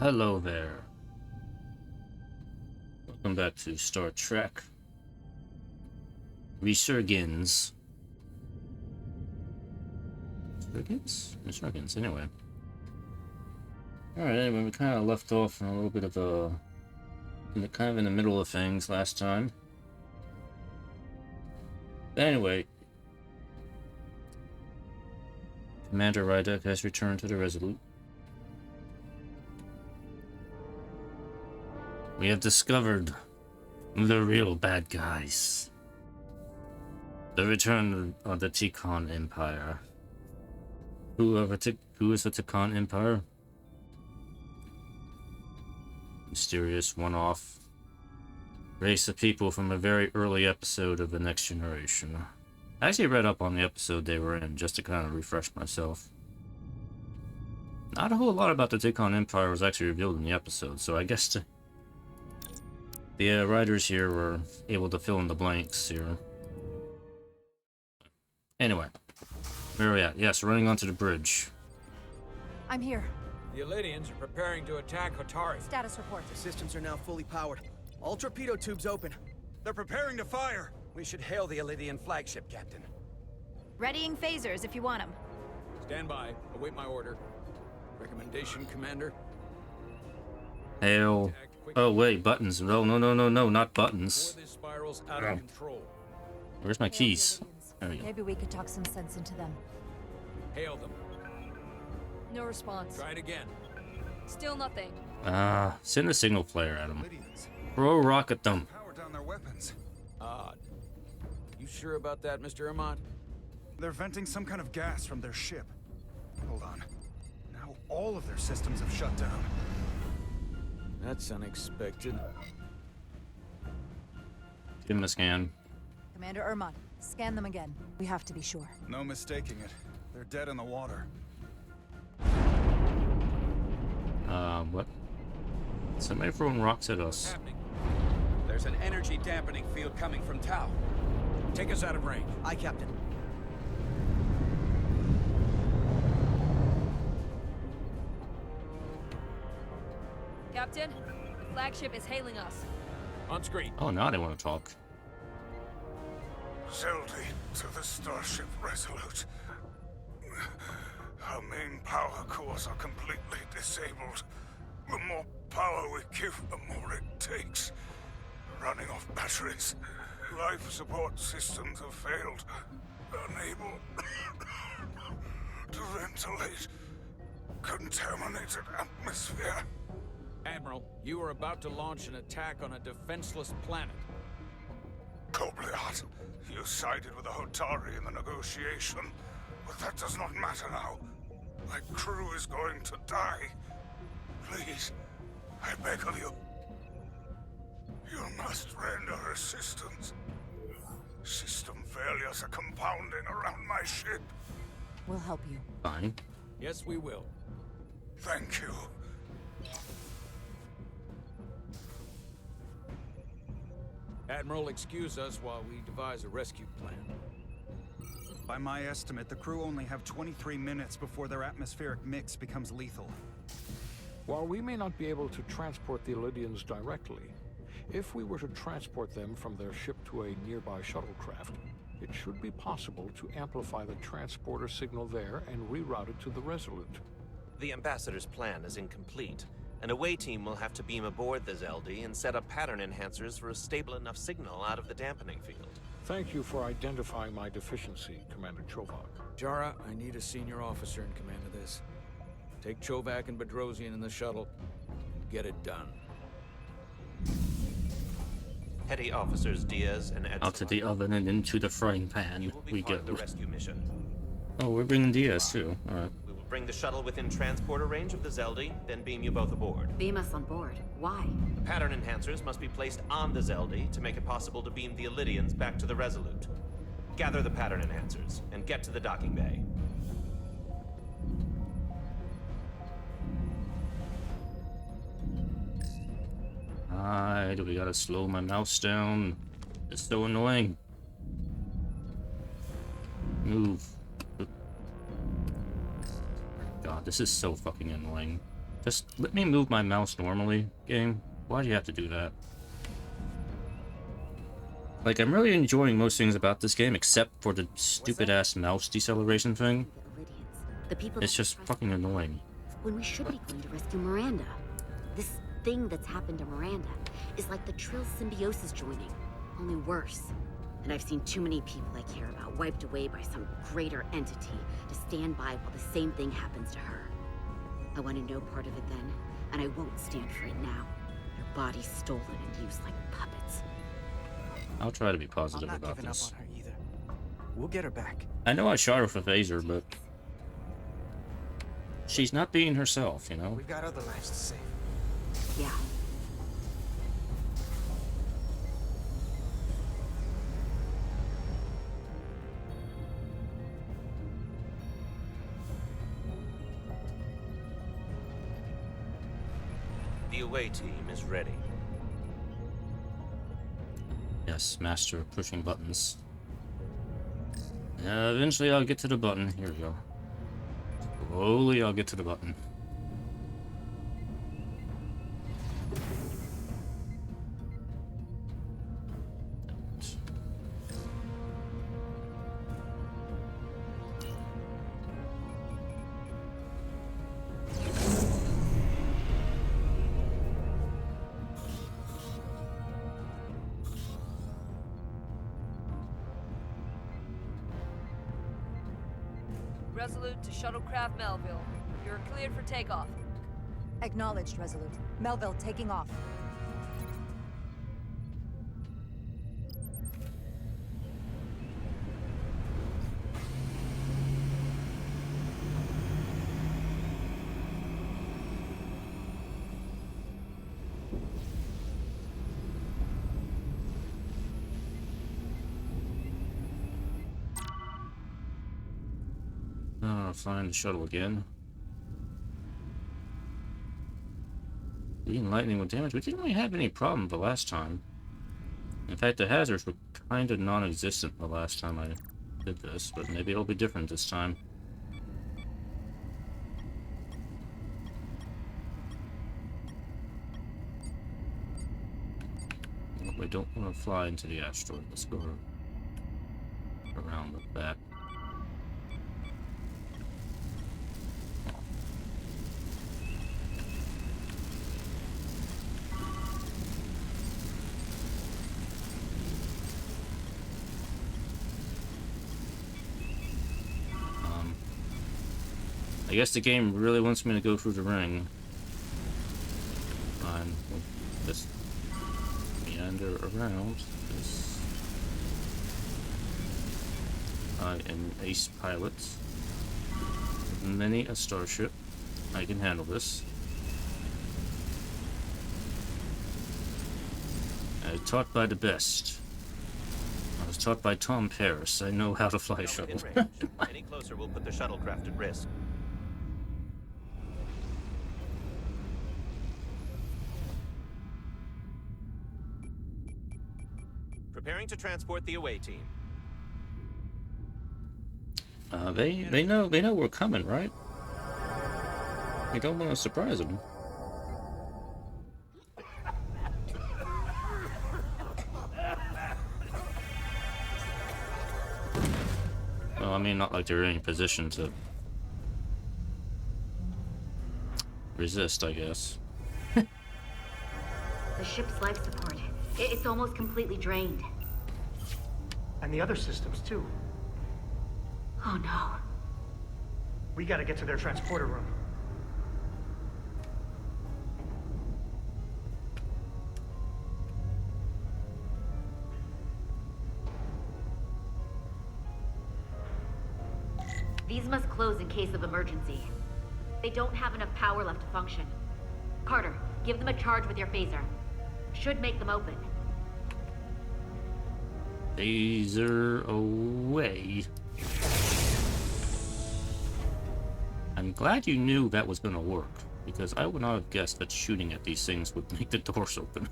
Hello there. Welcome back to Star Trek Resurgence. Resurgence, anyway. Alright, anyway, we kind of left off in a little bit of kind of in the middle of things last time. But anyway, Commander Rydek has returned to the Resolute. We have discovered the real bad guys. The return of the Tikon Empire. Who is the Tikon Empire? Mysterious one-off race of people from a very early episode of The Next Generation. I actually read up on the episode they were in just to kind of refresh myself. Not a whole lot about the Tikon Empire was actually revealed in the episode, so I guess the writers here were able to fill in the blanks here. Anyway, where are we at? Yes, running onto the bridge. I'm here. The Alydians are preparing to attack Hatari. Status report. The systems are now fully powered. All torpedo tubes open. They're preparing to fire! We should hail the Alydian flagship, Captain. Readying phasers if you want them. Stand by. Await my order. Recommendation, Commander. Hail. Oh wait, buttons. No, not buttons. Before this spirals out of control. Where's my keys? There we go. Maybe we could talk some sense into them. Hail them. No response. Try it again. Still nothing. Send a signal flare at them. Lydians. Throw a rock at them. Power down their weapons. Odd. You sure about that, Mr. Amant? They're venting some kind of gas from their ship. Hold on. Now all of their systems have shut down. That's unexpected. Give him a scan. Commander Ermont, scan them again. We have to be sure. No mistaking it. They're dead in the water. What? Somebody throwing rocks at us. Happening. There's an energy dampening field coming from Tau. Take us out of range. Aye, Captain. Captain, the flagship is hailing us. On screen. Oh, now they want to talk. Zeldy to the starship Resolute. Our main power cores are completely disabled. The more power we give, the more it takes. Running off batteries. Life support systems have failed. Unable to ventilate. Contaminated atmosphere. Admiral, you are about to launch an attack on a defenseless planet. Kobliat, you sided with the Hotari in the negotiation, but that does not matter now. My crew is going to die. Please, I beg of you. You must render assistance. System failures are compounding around my ship. We'll help you. Fine. Yes, we will. Thank you. Admiral, excuse us while we devise a rescue plan. By my estimate, the crew only have 23 minutes before their atmospheric mix becomes lethal. While we may not be able to transport the Alydians directly, if we were to transport them from their ship to a nearby shuttlecraft, it should be possible to amplify the transporter signal there and reroute it to the Resolute. The Ambassador's plan is incomplete. An away team will have to beam aboard the Zeldy and set up pattern enhancers for a stable enough signal out of the dampening field. Thank you for identifying my deficiency, Commander Chovak. Jara, I need a senior officer in command of this. Take Chovak and Bedrosian in the shuttle and get it done. Petty officers Diaz and Ed Out to the oven and into the frying You pan. will be We part of go. the rescue mission. Oh, we're bringing Diaz too. Alright. We will bring the shuttle within transporter range of the Zeldy, then beam you both aboard. Beam us on board. Why? The pattern enhancers must be placed on the Zeldy to make it possible to beam the Alydians back to the Resolute. Gather the pattern enhancers and get to the docking bay. Do we gotta slow my mouse down? It's so annoying. Move. God, this is so fucking annoying. Just let me move my mouse normally, game. Why do you have to do that? Like, I'm really enjoying most things about this game, except for the stupid-ass mouse deceleration thing. It's just fucking annoying. When we should be going to rescue Miranda. This thing that's happened to Miranda is like the Trill symbiosis joining, only worse. And I've seen too many people I care about wiped away by some greater entity to stand by while the same thing happens to her. I wanted no part of it then, and I won't stand for it now. Your body's stolen and used like puppets. I'll try to be positive I'm not about giving this. up on her either. We'll get her back. I know I shot her with a phaser, but she's not being herself, you know? We've got other lives to save. Yeah. The away team is ready. Yes, master of pushing buttons. Eventually I'll get to the button. Here we go. Slowly I'll get to the button. Resolute to shuttlecraft Melville. You're cleared for takeoff. Acknowledged, Resolute. Melville taking off. Flying the shuttle again. Being lightning with damage. We didn't really have any problem the last time. In fact, the hazards were kind of non-existent the last time I did this, but maybe it'll be different this time. Well, we don't want to fly into the asteroid. Let's go around the back. I guess the game really wants me to go through the ring. Fine, we'll just meander around. This. I am ace pilot. With many a starship. I can handle this. I was taught by the best. I was taught by Tom Paris. I know how to fly a shuttle. Any closer will put the shuttlecraft at risk. Preparing to transport the away team. They know we're coming, right? We don't want to surprise them. Well, I mean, not like they're in any position to resist, I guess. The ship's life support. It's almost completely drained. And the other systems, too. Oh no. We gotta get to their transporter room. These must close in case of emergency. They don't have enough power left to function. Carter, give them a charge with your phaser. Should make them open. Phaser away. I'm glad you knew that was gonna work, because I would not have guessed that shooting at these things would make the doors open.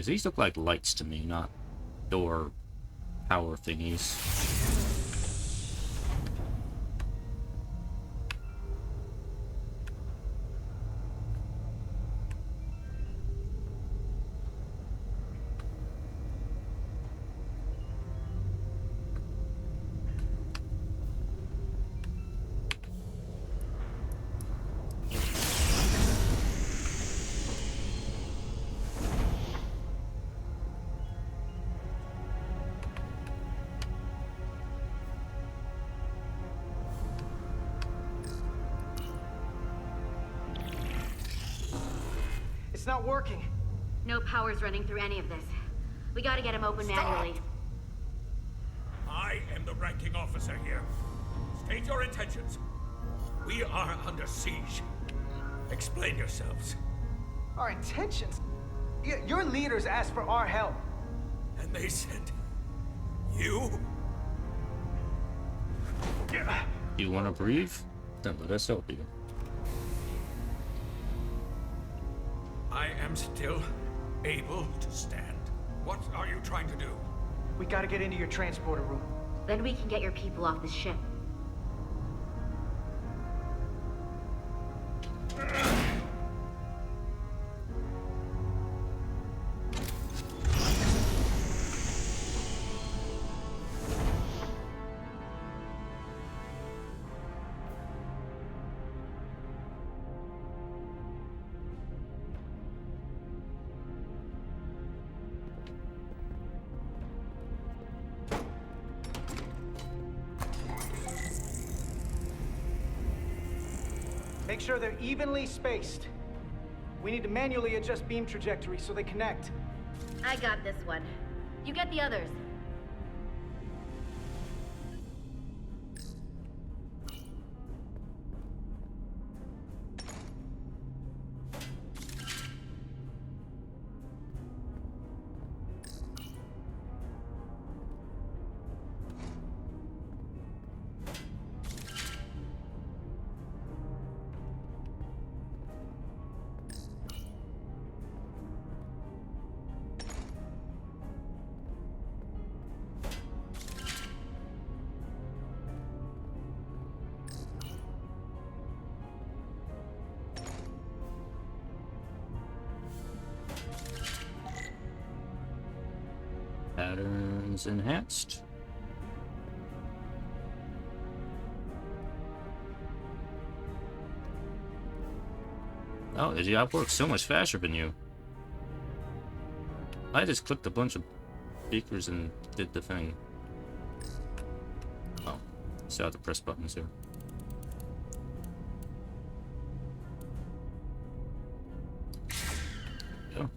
Because these look like lights to me, not door power thingies. It's not working. No power's running through any of this. We gotta get him open manually. I am the ranking officer here. State your intentions. We are under siege. Explain yourselves. Our intentions? Your leaders asked for our help. And they sent you? You want to breathe? Then let us help you. I am still able to stand. What are you trying to do? We gotta get into your transporter room. Then we can get your people off this ship. Make sure they're evenly spaced. We need to manually adjust beam trajectory so they connect. I got this one. You get the others. Patterns enhanced. Oh, I work so much faster than you. I just clicked a bunch of beakers and did the thing. Oh, still have to press buttons here. Go.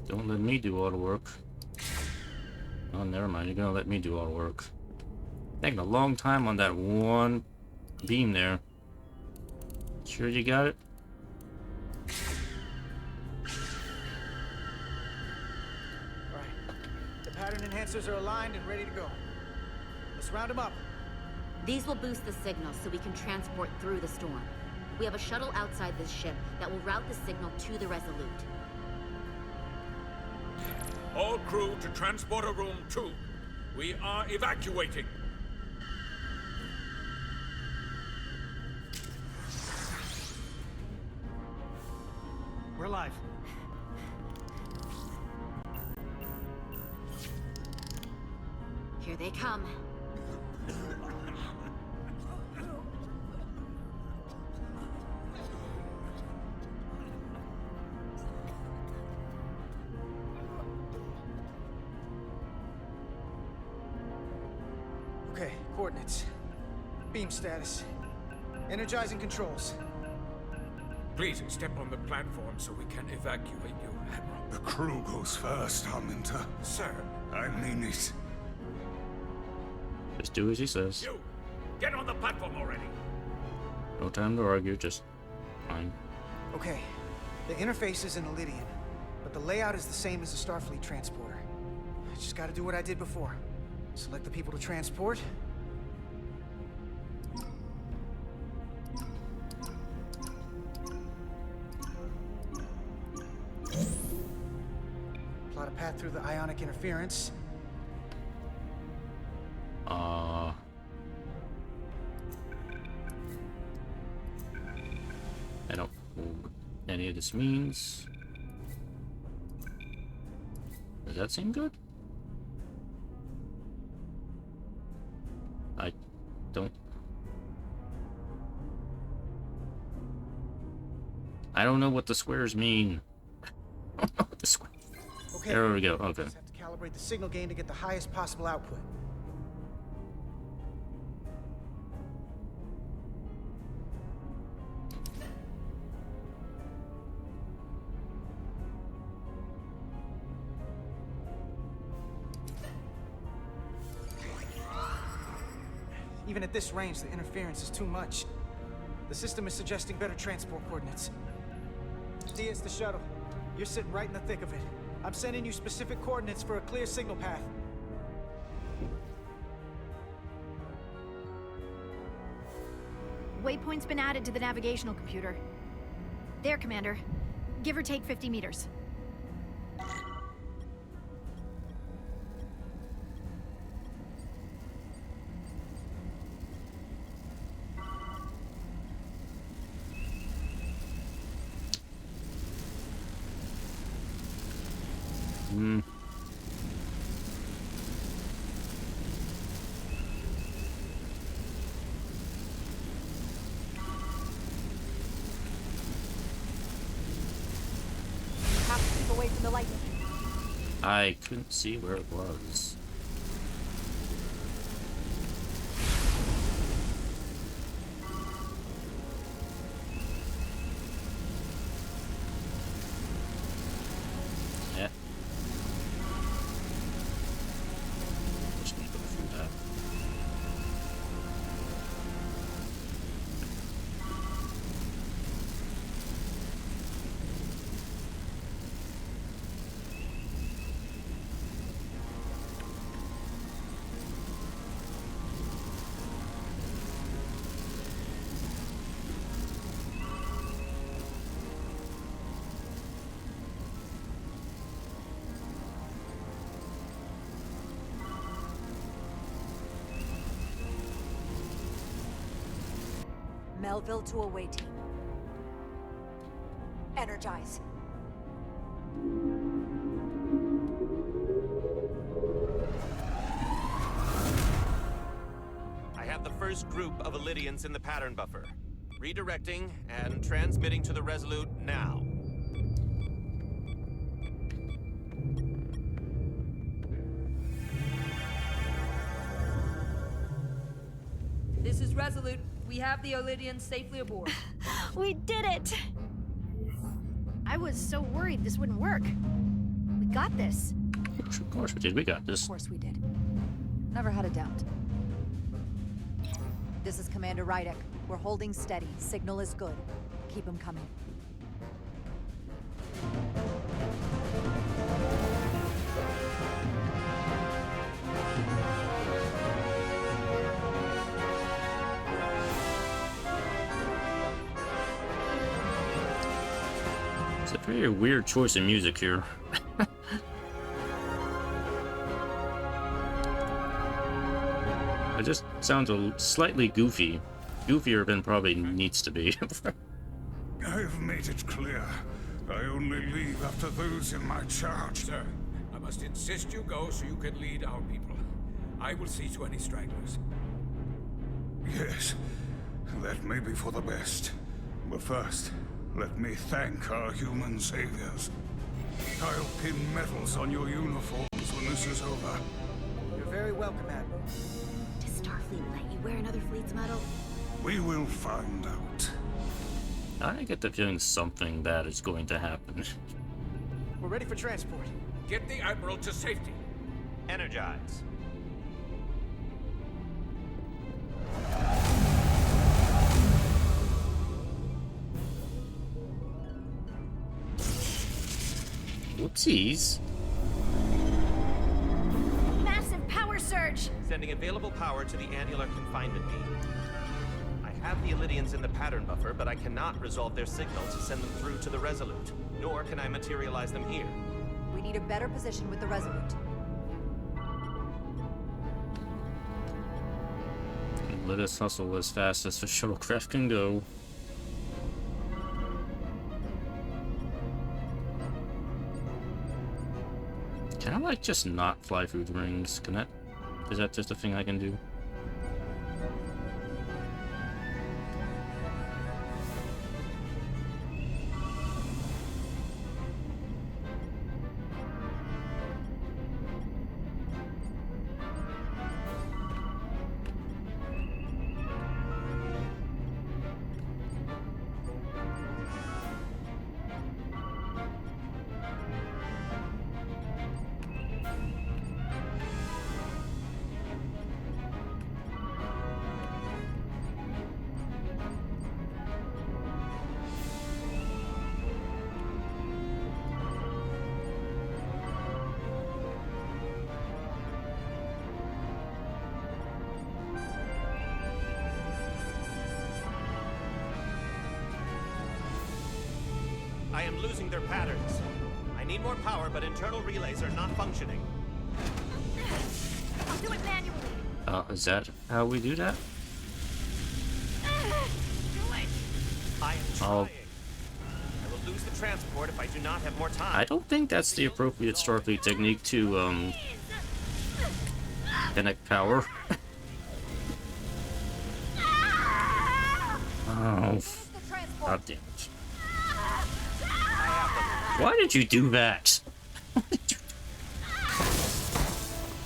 Don't let me do all the work. Oh, never mind. You're gonna let me do all the work. Taking a long time on that one beam there. Sure you got it? Right. The pattern enhancers are aligned and ready to go. Let's round them up. These will boost the signal so we can transport through the storm. We have a shuttle outside this ship that will route the signal to the Resolute. All crew to transporter room 2. We are evacuating. We're live. Here they come. Okay, coordinates. Beam status. Energizing controls. Please step on the platform so we can evacuate you, Admiral. The crew goes first, Hunter. Sir. I mean it. Just do as he says. You! Get on the platform already! No time to argue, just fine. Okay, the interface is in Alydian. but the layout is the same as a Starfleet transporter. I just gotta do what I did before. Select the people to transport. Plot a path through the ionic interference. I don't know what any of this means. Does that seem good? I don't know what the squares mean. I don't know what the square. Okay. There we go. Okay. Just have to calibrate the signal gain to get the highest possible output. Even at this range, the interference is too much. The system is suggesting better transport coordinates. D, it's the shuttle. You're sitting right in the thick of it. I'm sending you specific coordinates for a clear signal path. Waypoint's been added to the navigational computer. There, Commander. Give or take 50 meters. Have to keep away from the lightning. I couldn't see where it was. Yeah. Just need to go through that. Melville to away team. Energize. I have the first group of Alydians in the pattern buffer. Redirecting and transmitting to the Resolute now. This is Resolute. We have the Alydians safely aboard. We did it! I was so worried this wouldn't work. We got this. Of course we did. We got this. Of course we did. Never had a doubt. This is Commander Rydek. We're holding steady. Signal is good. Keep them coming. It's a pretty weird choice of music here. It just sounds slightly goofy. Goofier than probably needs to be. I've made it clear. I only leave after those in my charge. Sir, I must insist you go so you can lead our people. I will see to any stragglers. Yes, that may be for the best. But first, let me thank our human saviors. I'll pin medals on your uniforms when this is over. You're very welcome, Admiral. Does Starfleet let you wear another fleet's medal? We will find out. I get the feeling something bad is going to happen. We're ready for transport. Get the Admiral to safety. Energize. Whoopsies. Massive power surge! Sending available power to the annular confinement beam. I have the Alydians in the pattern buffer, but I cannot resolve their signal to send them through to the Resolute. Nor can I materialize them here. We need a better position with the Resolute. Let us hustle as fast as the shuttlecraft can go. Can I, like, just not fly through the rings? Can that... Is that just a thing I can do? I am losing their patterns. I need more power, but internal relays are not functioning. I'll do it manually. Is that how we do that? I am trying. I will lose the transport if I do not have more time. I don't think that's the appropriate Starfleet technique to, connect power. Oh, god damn it. Why did you do that?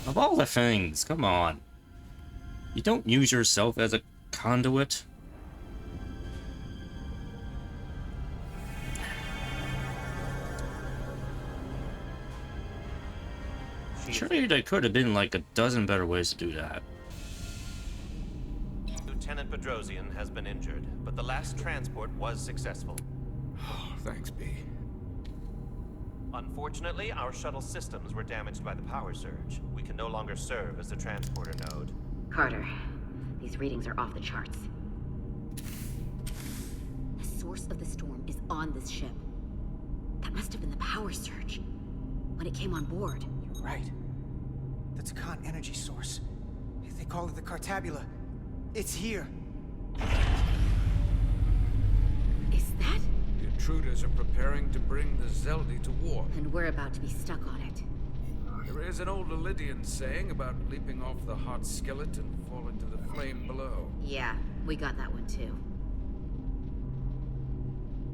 Of all the things, come on. You don't use yourself as a conduit? Surely there could have been like a dozen better ways to do that. Lieutenant Bedrosian has been injured, but the last transport was successful. Oh, thanks, B. Unfortunately, our shuttle systems were damaged by the power surge. We can no longer serve as the transporter node. Carter, these readings are off the charts. The source of the storm is on this ship. That must have been the power surge when it came on board. You're right. The Takan energy source. They call it the Cartabula. It's here. Is that? The intruders are preparing to bring the Zeldi to war. And we're about to be stuck on it. There is an old Alydian saying about leaping off the hot skillet and falling to the flame below. Yeah, we got that one too.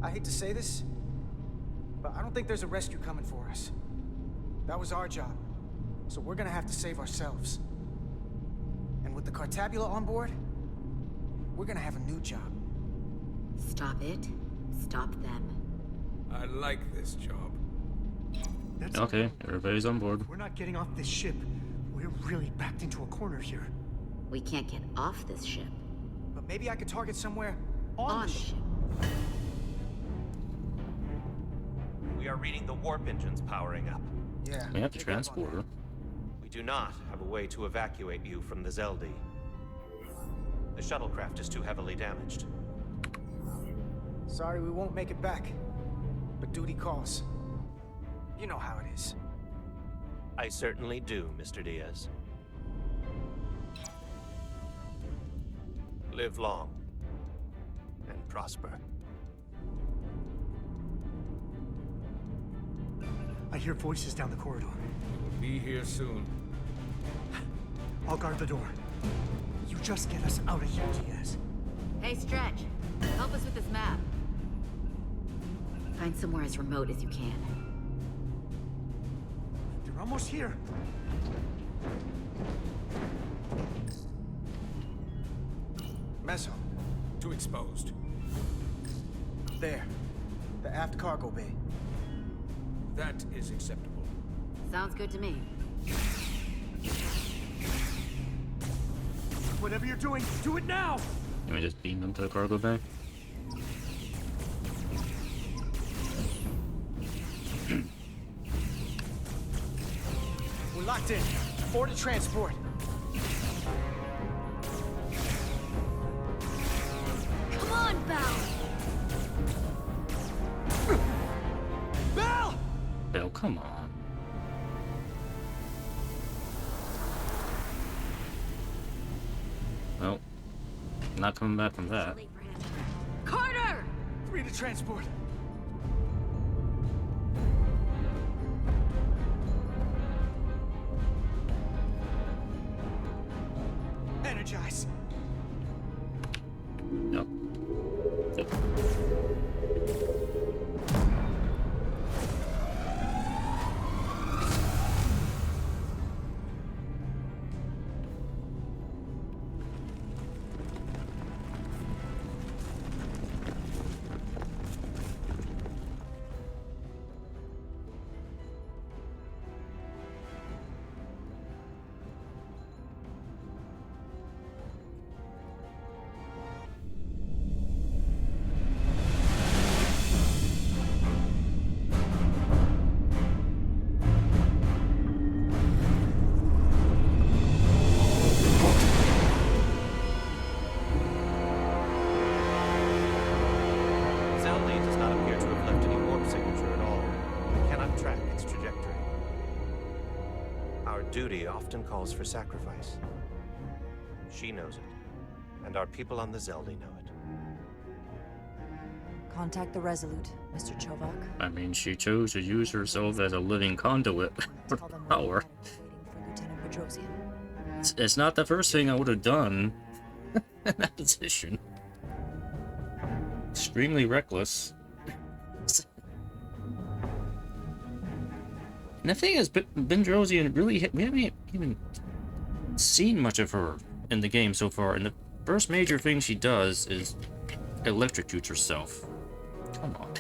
I hate to say this, but I don't think there's a rescue coming for us. That was our job, so we're gonna have to save ourselves. And with the Cartabula on board, we're gonna have a new job. Stop it. Stop them. I like this job. That's Okay, everybody's on board. We're not getting off this ship. We're really backed into a corner here. We can't get off this ship. But maybe I could target somewhere On the ship. We are reading the warp engines powering up. Yeah. We have the transporter. We do not have a way to evacuate you from the Zeldi. The shuttlecraft is too heavily damaged. Sorry we won't make it back, but duty calls. You know how it is. I certainly do, Mr. Diaz. Live long and prosper. I hear voices down the corridor. We'll be here soon. I'll guard the door. You just get us out of here, Diaz. Hey, Stretch. Help us with this map. Find somewhere as remote as you can. They're almost here. Mess hall. Too exposed. There. The aft cargo bay. That is acceptable. Sounds good to me. Whatever you're doing, do it now! Can we just beam them to the cargo bay? We're locked in. Order transport. Come on, Val! Val! Bill, come on. Well, not coming back from that. Carter! 3 to transport. Energize. Yep. Yep. Zeldin does not appear to have left any warp signature at all. We cannot track its trajectory. Our duty often calls for sacrifice. She knows it, and our people on the Zeldin know it. Contact the Resolute, Mr. Chovak. I mean, she chose to use herself as a living conduit for Tell them power. we're waiting for Lieutenant Bedrosian. It's not the first thing I would have done in that position. Extremely reckless. And the thing is, Bedrosian really, we haven't even seen much of her in the game so far, and the first major thing she does is electrocutes herself. Come on.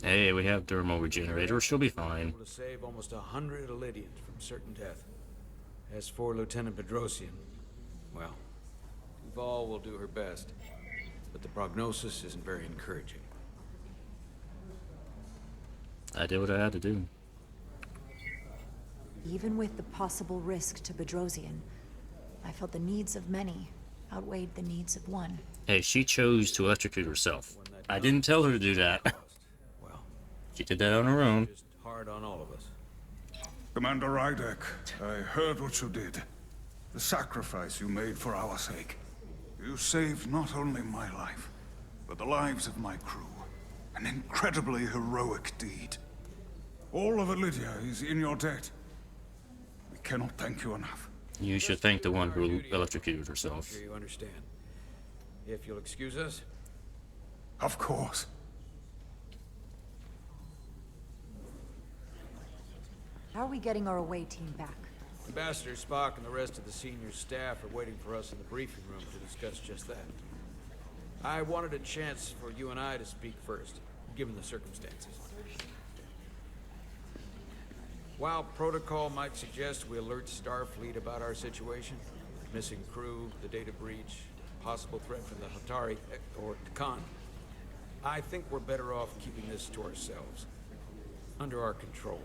Hey, we have thermal regenerator. She'll be fine. Able to save almost 100 Alydians from certain death. As for Lieutenant Bedrosian, well, Duval will do her best, but the prognosis isn't very encouraging. I did what I had to do. Even with the possible risk to Bedrosian, I felt the needs of many outweighed the needs of one. Hey, she chose to electrocute herself. I didn't tell her to do that. Well, She did that on her own. just hard on all of us. Commander Rydek, I heard what you did. The sacrifice you made for our sake. You saved not only my life, but the lives of my crew. An incredibly heroic deed. All of Alydia is in your debt. We cannot thank you enough. You should thank the one who electrocuted herself. Sure you understand. If you'll excuse us. Of course. How are we getting our away team back? Ambassador Spock and the rest of the senior staff are waiting for us in the briefing room to discuss just that. I wanted a chance for you and I to speak first, given the circumstances. While protocol might suggest we alert Starfleet about our situation, missing crew, the data breach, possible threat from the Hatari, or Khan, I think we're better off keeping this to ourselves, under our control.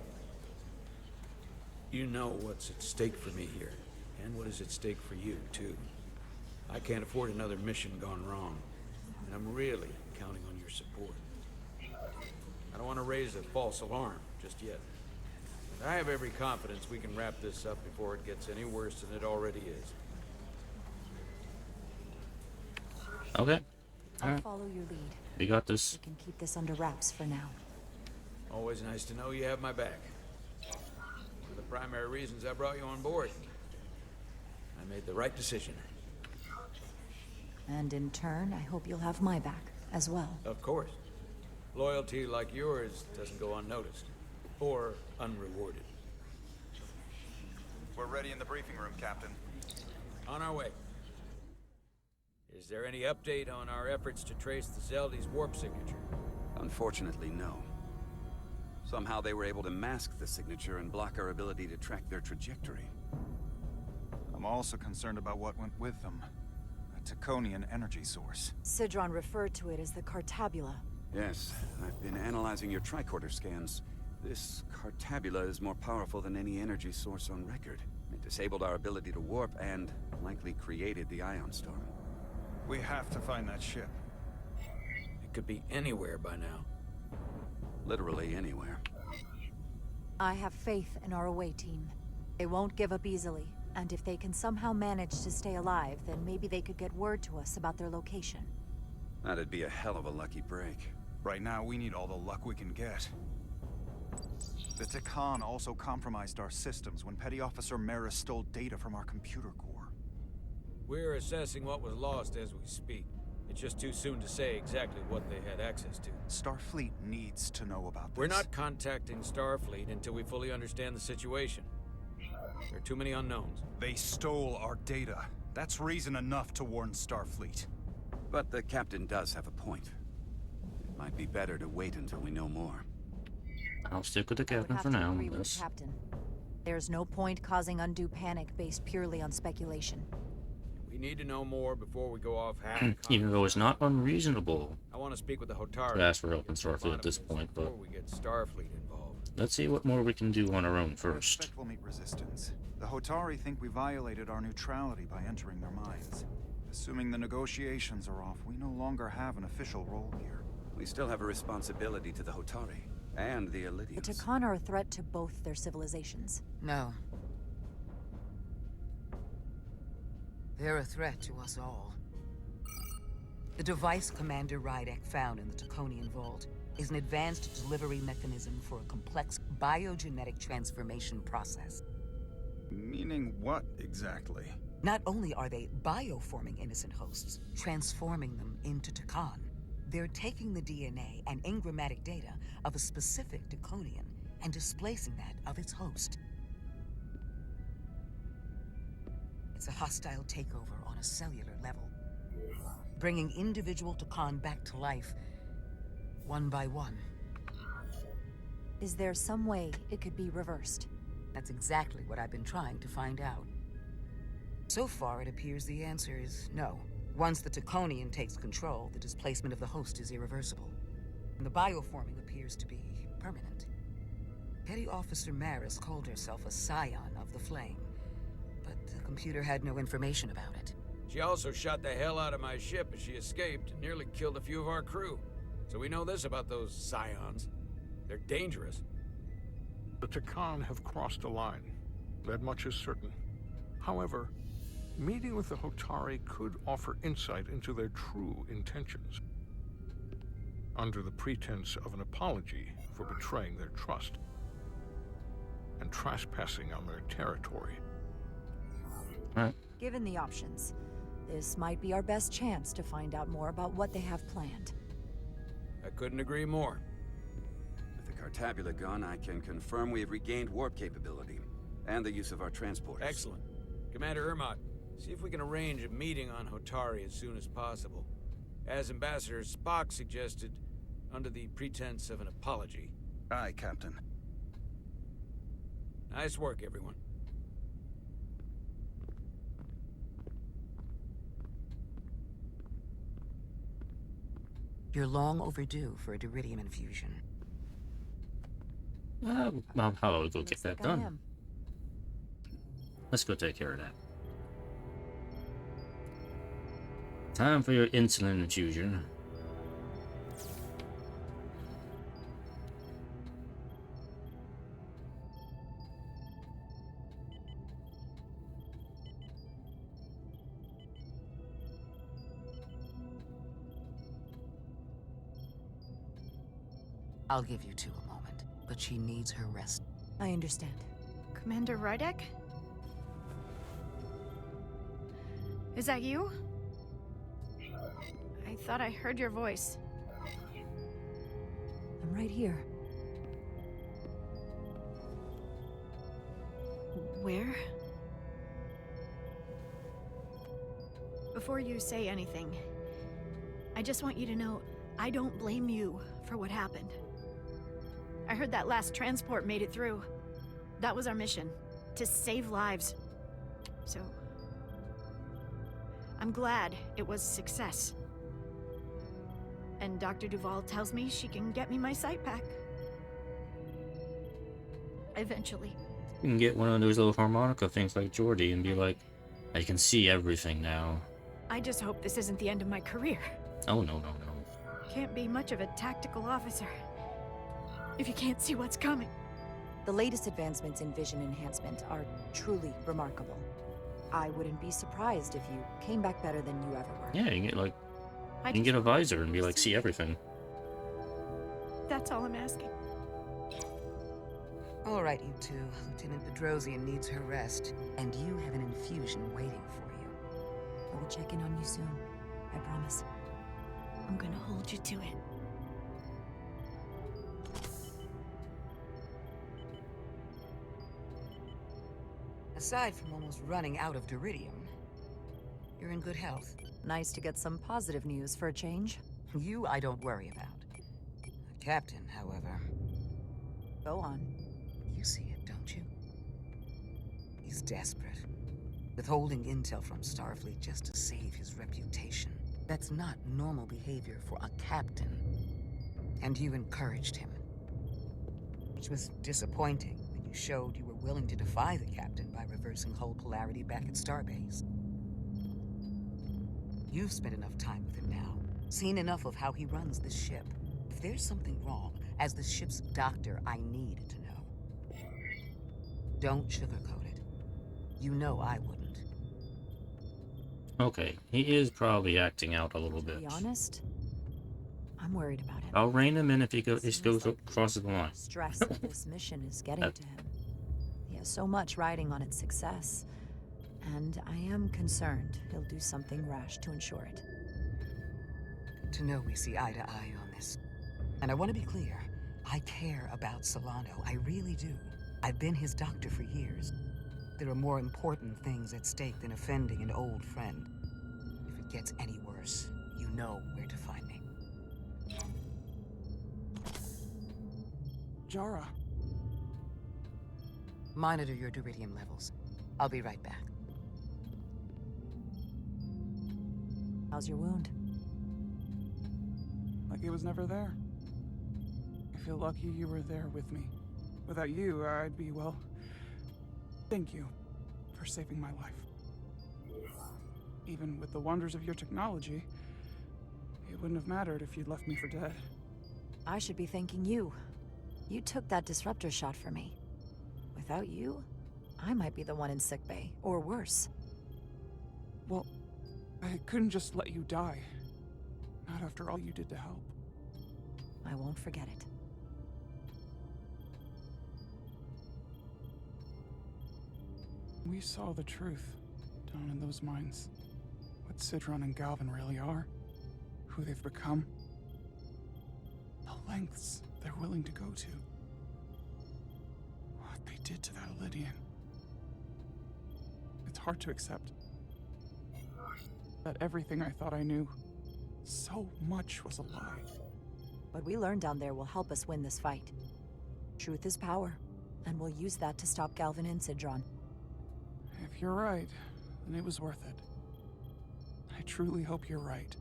You know what's at stake for me here, and what is at stake for you, too. I can't afford another mission gone wrong, and I'm really counting on your support. I don't want to raise a false alarm just yet, but I have every confidence we can wrap this up before it gets any worse than it already is. Okay. I'll Alright. follow your lead. We got this. We can keep this under wraps for now. Always nice to know you have my back. One of the primary reasons I brought you on board. I made the right decision. And in turn, I hope you'll have my back as well. Of course. Loyalty like yours doesn't go unnoticed. Or unrewarded. We're ready in the briefing room, Captain. On our way. Is there any update on our efforts to trace the Zeldy's warp signature? Unfortunately, no. Somehow they were able to mask the signature and block our ability to track their trajectory. I'm also concerned about what went with them. A Taconian energy source. Sidron referred to it as the Cartabula. Yes, I've been analyzing your tricorder scans. This Cartabula is more powerful than any energy source on record. It disabled our ability to warp and likely created the ion storm. We have to find that ship. It could be anywhere by now. Literally anywhere. I have faith in our away team. They won't give up easily, and if they can somehow manage to stay alive, then maybe they could get word to us about their location. That'd be a hell of a lucky break. Right now, we need all the luck we can get. The Takan also compromised our systems when Petty Officer Maris stole data from our computer core. We're assessing what was lost as we speak. It's just too soon to say exactly what they had access to. Starfleet needs to know about this. We're not contacting Starfleet until we fully understand the situation. There are too many unknowns. They stole our data. That's reason enough to warn Starfleet. But the captain does have a point. It might be better to wait until we know more. I'll stick with the captain for I would have now. to agree with Yes. the captain. There's no point causing undue panic based purely on speculation. We need to know more before we go off half. Even though it's not unreasonable I want to speak with the Hotari. to ask for help in Starfleet at this point, but before we get Starfleet involved. let's see what more we can do on our own I first. expect we'll meet resistance. The Hotari think we violated our neutrality by entering their minds. Assuming the negotiations are off, we no longer have an official role here. We still have a responsibility to the Hotari and the The Alydians. Takan are a threat to both their civilizations. No. They're a threat to us all. The device Commander Rydek found in the Taconian Vault is an advanced delivery mechanism for a complex biogenetic transformation process. Meaning what, exactly? Not only are they bioforming innocent hosts, transforming them into Takan, they're taking the DNA and engrammatic data of a specific Taconian and displacing that of its host. It's a hostile takeover on a cellular level, bringing individual Takan back to life, one by one. Is there some way it could be reversed? That's exactly what I've been trying to find out. So far, it appears the answer is no. Once the Taconian takes control, the displacement of the host is irreversible. And the bioforming appears to be permanent. Petty Officer Maris called herself a Scion of the Flame, but the computer had no information about it. She also shot the hell out of my ship as she escaped and nearly killed a few of our crew. So we know this about those Scions. They're dangerous. The Takan have crossed a line. That much is certain. However, meeting with the Hotari could offer insight into their true intentions. Under the pretense of an apology for betraying their trust and trespassing on their territory. Given the options, this might be our best chance to find out more about what they have planned. I couldn't agree more. With the Cartabula gone, I can confirm we have regained warp capability and the use of our transporters. Excellent. Commander Ermot, see if we can arrange a meeting on Hotari as soon as possible. As Ambassador Spock suggested, under the pretense of an apology. Aye, Captain. Nice work, everyone. You're long overdue for a Deridium infusion. Well, how about we go get that Looks like I done? am. Let's go take care of that. Time for your insulin infusion. I'll give you two a moment, but she needs her rest. I understand. Commander Rydek? Is that you? I thought I heard your voice. I'm right here. Where? Before you say anything, I just want you to know I don't blame you for what happened. I heard that last transport made it through. That was our mission, to save lives. So, I'm glad it was a success. And Dr. Duval tells me she can get me my sight back. Eventually. You can get one of those little harmonica things like Jordy and be like, I can see everything now. I just hope this isn't the end of my career. Oh, no, no, no. Can't be much of a tactical officer if you can't see what's coming. The latest advancements in vision enhancement are truly remarkable. I wouldn't be surprised if you came back better than you ever were. Yeah, you can get like, you can get a visor and be like, see everything. That's all I'm asking. All right, you two. Lieutenant Bedrosian needs her rest, and you have an infusion waiting for you. I will check in on you soon. I promise. I'm gonna hold you to it. Aside from almost running out of Duridium, you're in good health. Nice to get some positive news for a change. You, I don't worry about. The captain, however... Go on. You see it, don't you? He's desperate. Withholding intel from Starfleet just to save his reputation. That's not normal behavior for a captain. And you encouraged him. Which was disappointing when you showed you were willing to defy the captain by reversing hull polarity back at Starbase. You've spent enough time with him now, seen enough of how he runs the ship. If there's something wrong, as the ship's doctor, I need to know. Don't sugarcoat it. You know I wouldn't. Okay, he is probably acting out a little bit. To be honest, I'm worried about him. I'll rein him in if he goes crosses the line. Stress of this mission is getting to him. He has so much riding on its success, and I am concerned he'll do something rash to ensure it. To know we see eye to eye on this. And I want to be clear, I care about Solano, I really do. I've been his doctor for years. There are more important things at stake than offending an old friend. If it gets any worse, you know where to find me. Jara. Monitor your Duridium levels. I'll be right back. How's your wound? Like it was never there. I feel lucky you were there with me. Without you, I'd be, well... Thank you for saving my life. Even with the wonders of your technology, it wouldn't have mattered if you'd left me for dead. I should be thanking you. You took that disruptor shot for me. Without you, I might be the one in sickbay, or worse. Well, I couldn't just let you die. Not after all you did to help. I won't forget it. We saw the truth down in those mines. What Sidron and Galvin really are. Who they've become. The lengths they're willing to go to. What they did to that Alydian. It's hard to accept. That everything I thought I knew, so much was a lie. What we learned down there will help us win this fight. Truth is power, and we'll use that to stop Galvin and Sidron. If you're right, then it was worth it. I truly hope you're right.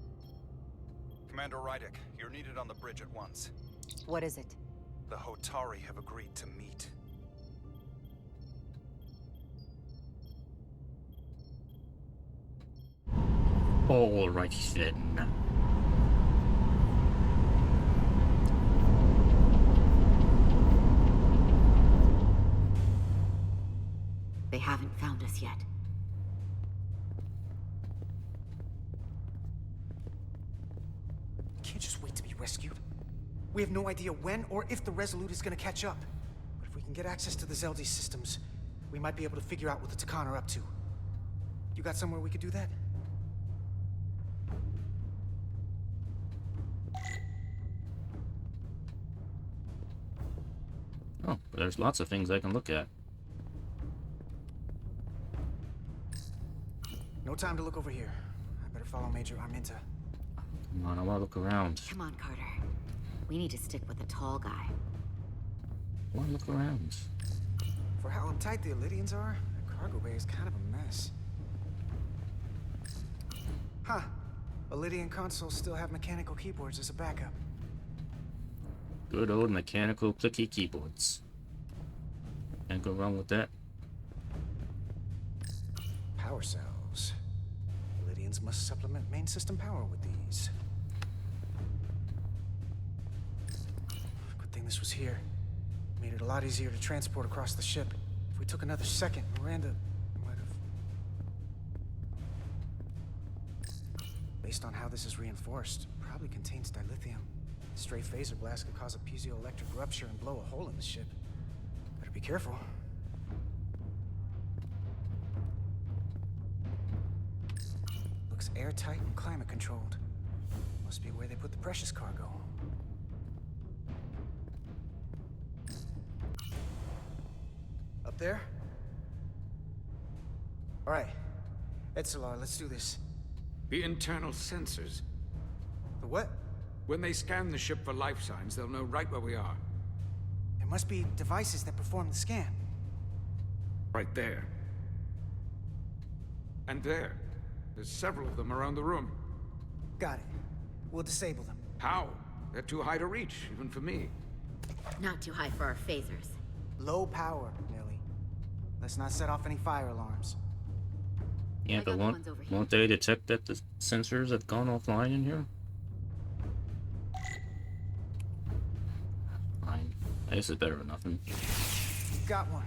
Commander Rydick, you're needed on the bridge at once. What is it? The Hotari have agreed to meet. Alrighty then. They haven't found us yet. Can't just wait to be rescued. We have no idea when or if the Resolute is gonna catch up. But if we can get access to the Zeldi systems, we might be able to figure out what the Takan are up to. You got somewhere we could do that? Oh, there's lots of things I can look at. No time to look over here. Better follow Major Arminta. Come on, I want to look around. Come on, Carter. We need to stick with the tall guy. I want to look around. For how uptight the Alydians are, the cargo bay is kind of a mess. Huh. Alydian consoles still have mechanical keyboards as a backup. Good old mechanical clicky keyboards. Can't go wrong with that. Power cells. Alydians must supplement main system power with these. Good thing this was here. Made it a lot easier to transport across the ship. If we took another second, Miranda might have... Based on how this is reinforced, probably contains dilithium. Stray phaser blast could cause a piezoelectric rupture and blow a hole in the ship. Better be careful. Looks airtight and climate controlled. Must be where they put the precious cargo. Up there? All right. Etzelar, let's do this. The internal sensors. The what? When they scan the ship for life signs, they'll know right where we are. There must be devices that perform the scan. Right there. And there. There's several of them around the room. Got it. We'll disable them. How? They're too high to reach, even for me. Not too high for our phasers. Low power, Millie. Let's not set off any fire alarms. Yeah, but won't they detect that the sensors have gone offline in here? Fine. I guess it's better than nothing. Got one.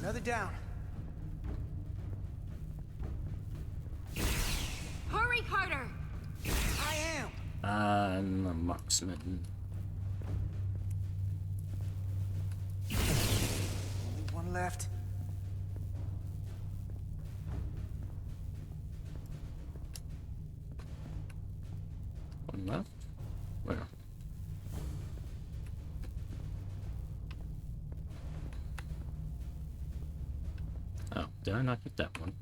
Another down. Hurry, Carter! I am! I'm a marksman. Only one left. One left? Where? Oh, did I not hit that one?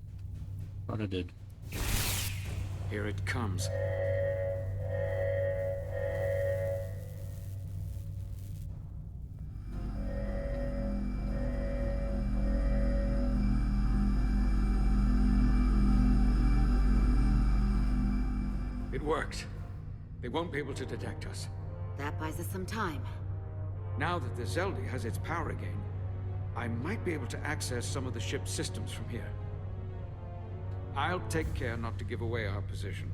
Thought I did. Here it comes. It worked. They won't be able to detect us. That buys us some time. Now that the Zelda has its power again, I might be able to access some of the ship's systems from here. I'll take care not to give away our position.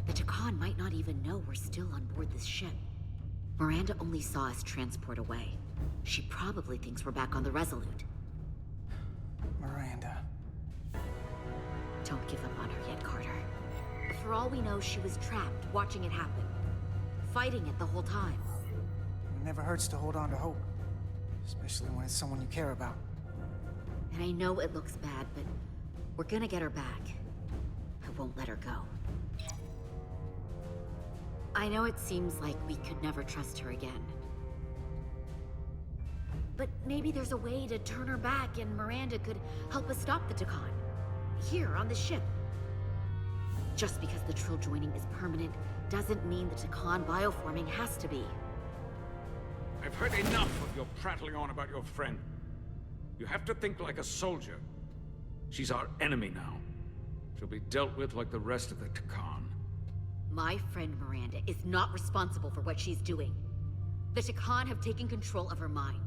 The Takan might not even know we're still on board this ship. Miranda only saw us transport away. She probably thinks we're back on the Resolute. Miranda. Don't give up on her yet, Carter. For all we know, she was trapped, watching it happen. Fighting it the whole time. It never hurts to hold on to hope. Especially when it's someone you care about. And I know it looks bad, but we're gonna get her back. I won't let her go. I know it seems like we could never trust her again. But maybe there's a way to turn her back and Miranda could help us stop the Takan. Here, on the ship. Just because the Trill joining is permanent doesn't mean the Takan bioforming has to be. I've heard enough of your prattling on about your friend. You have to think like a soldier. She's our enemy now. She'll be dealt with like the rest of the Takan. My friend Miranda is not responsible for what she's doing. The Takan have taken control of her mind.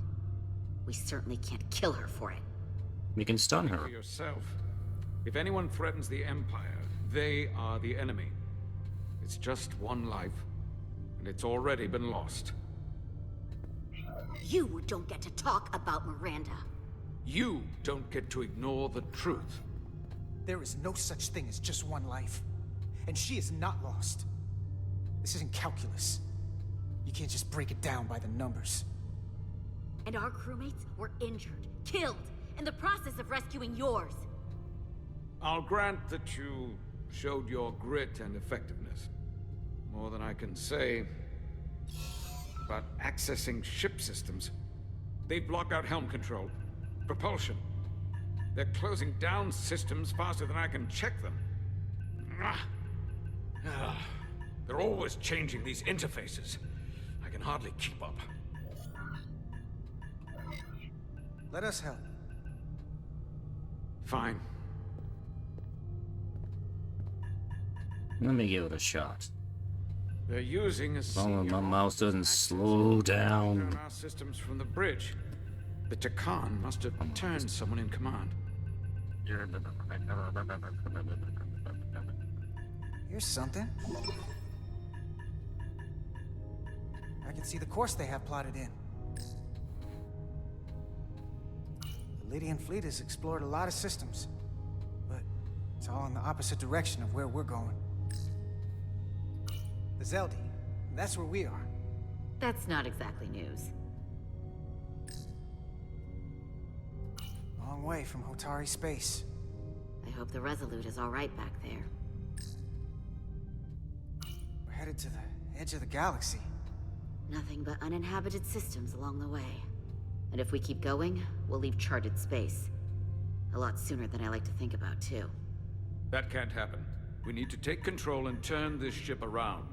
We certainly can't kill her for it. We can stun her. For yourself. If anyone threatens the Empire, they are the enemy. It's just one life, and it's already been lost. You don't get to talk about Miranda. You don't get to ignore the truth. There is no such thing as just one life. And she is not lost. This isn't calculus. You can't just break it down by the numbers. And our crewmates were injured, killed, in the process of rescuing yours. I'll grant that you showed your grit and effectiveness. More than I can say about accessing ship systems. They block out helm control. Propulsion. They're closing down systems faster than I can check them. They're always changing these interfaces. I can hardly keep up. Let us help. Fine. Let me give it a shot. They're using a As long as my Scion mouse doesn't access slow to down. turn our systems from the bridge. The Takan must have turned someone in command. Here's something. I can see the course they have plotted in. The Alydian fleet has explored a lot of systems, but it's all in the opposite direction of where we're going. The Zeldi, that's where we are. That's not exactly news. Long way from Hotari space. I hope the Resolute is all right back there. We're headed to the edge of the galaxy. Nothing but uninhabited systems along the way. And if we keep going, we'll leave charted space. A lot sooner than I like to think about, too. That can't happen. We need to take control and turn this ship around.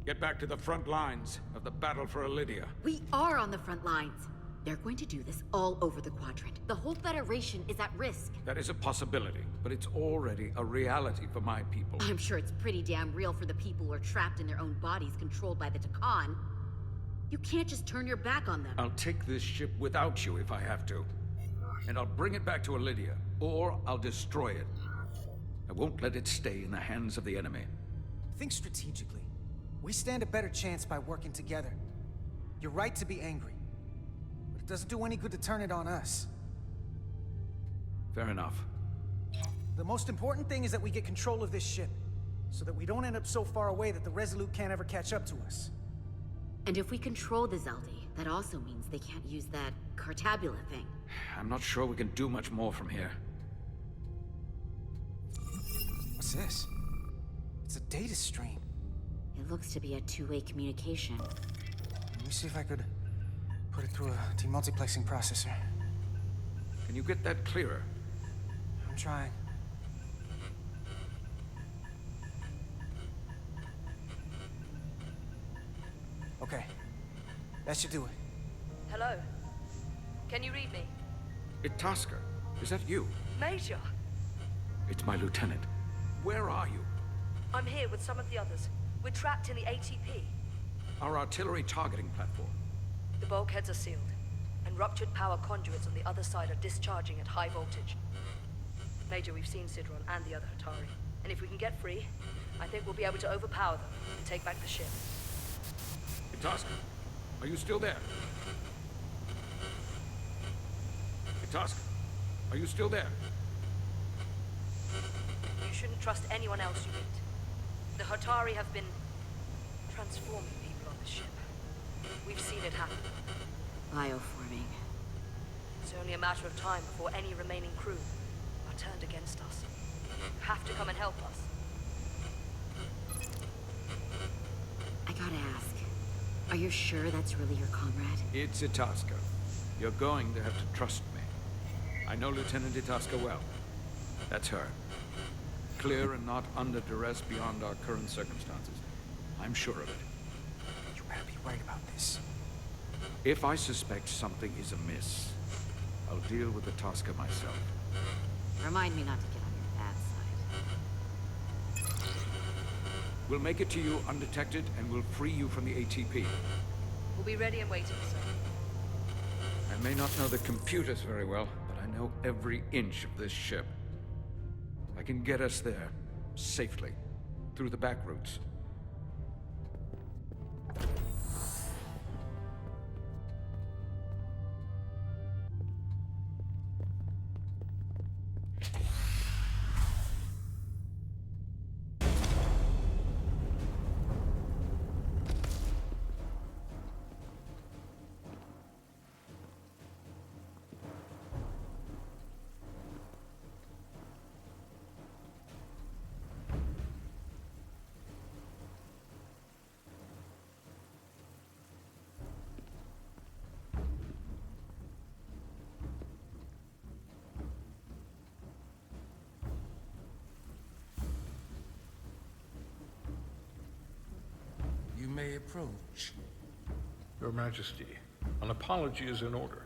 Get back to the front lines of the battle for Alydia. We are on the front lines. They're going to do this all over the quadrant. The whole Federation is at risk. That is a possibility, but it's already a reality for my people. I'm sure it's pretty damn real for the people who are trapped in their own bodies controlled by the Takan. You can't just turn your back on them. I'll take this ship without you if I have to. And I'll bring it back to Alydia, or I'll destroy it. I won't let it stay in the hands of the enemy. Think strategically. We stand a better chance by working together. You're right to be angry, but it doesn't do any good to turn it on us. Fair enough. The most important thing is that we get control of this ship, so that we don't end up so far away that the Resolute can't ever catch up to us. And if we control the Zeldi, that also means they can't use that Cartabula thing. I'm not sure we can do much more from here. What's this? It's a data stream. It looks to be a two-way communication. Let me see if I could put it through a demultiplexing processor. Can you get that clearer? I'm trying. Okay. That should do it. Hello? Can you read me? Itasca, is that you? Major! It's my lieutenant. Where are you? I'm here with some of the others. We're trapped in the ATP. Our artillery targeting platform. The bulkheads are sealed, and ruptured power conduits on the other side are discharging at high voltage. Major, we've seen Sidron and the other Hatari, and if we can get free, I think we'll be able to overpower them and take back the ship. Itasca, are you still there? Itasca, are you still there? You shouldn't trust anyone else you meet. The Hatari have been transforming people on this ship. We've seen it happen. Bioforming. It's only a matter of time before any remaining crew are turned against us. You have to come and help us. I gotta ask, are you sure that's really your comrade? It's Itasca. You're going to have to trust me. I know Lieutenant Itasca well. That's her. Clear and not under duress beyond our current circumstances. I'm sure of it. You better be right about this. If I suspect something is amiss, I'll deal with Itasca myself. Remind me not to get on your bad side. We'll make it to you undetected, and we'll free you from the ATP. We'll be ready and waiting, sir. I may not know the computers very well, but I know every inch of this ship. I can get us there, safely, through the back routes. approach? Your Majesty, an apology is in order.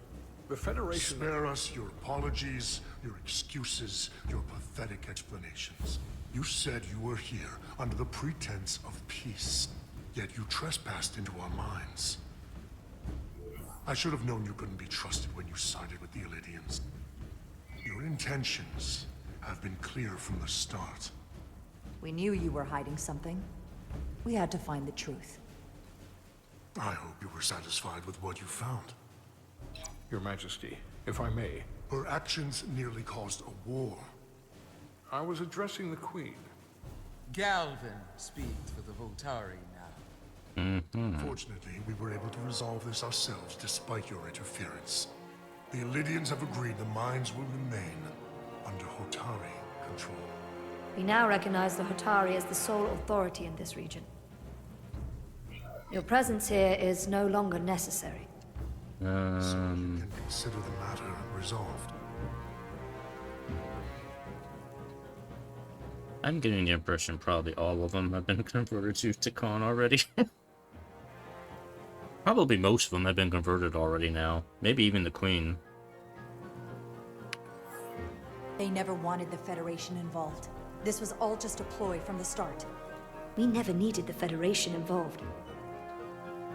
The Federation... Spare us your apologies, your excuses, your pathetic explanations. You said you were here under the pretense of peace, yet you trespassed into our minds. I should have known you couldn't be trusted when you sided with the Alydians. Your intentions have been clear from the start. We knew you were hiding something. We had to find the truth. I hope you were satisfied with what you found. Your Majesty, if I may. Her actions nearly caused a war. I was addressing the Queen. Galvin speaks for the Votari now. Fortunately, we were able to resolve this ourselves despite your interference. The Alydians have agreed the mines will remain under Hotari control. We now recognize the Hotari as the sole authority in this region. Your presence here is no longer necessary. So you can consider the matter resolved. I'm getting the impression probably all of them have been converted to Tikhon already. Probably most of them have been converted already now. Maybe even the Queen. They never wanted the Federation involved. This was all just a ploy from the start. We never needed the Federation involved.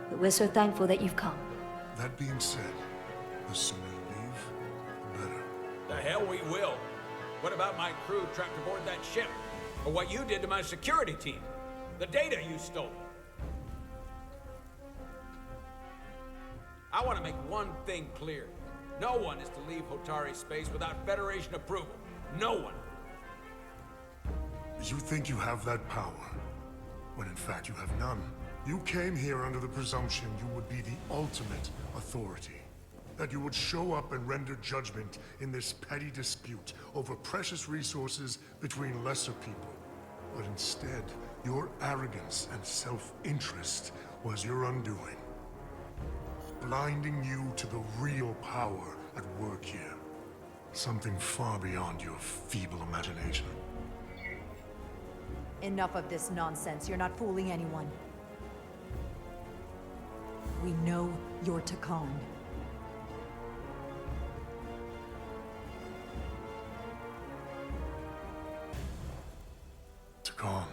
But we're so thankful that you've come. That being said, the sooner you leave, the better. The hell we will. What about my crew trapped aboard that ship? Or what you did to my security team? The data you stole? I want to make one thing clear. No one is to leave Hotari space without Federation approval. No one. You think you have that power, when in fact you have none. You came here under the presumption you would be the ultimate authority. That you would show up and render judgment in this petty dispute over precious resources between lesser people. But instead, your arrogance and self-interest was your undoing. Blinding you to the real power at work here. Something far beyond your feeble imagination. Enough of this nonsense. You're not fooling anyone. We know you're Tikhon. Tikhon.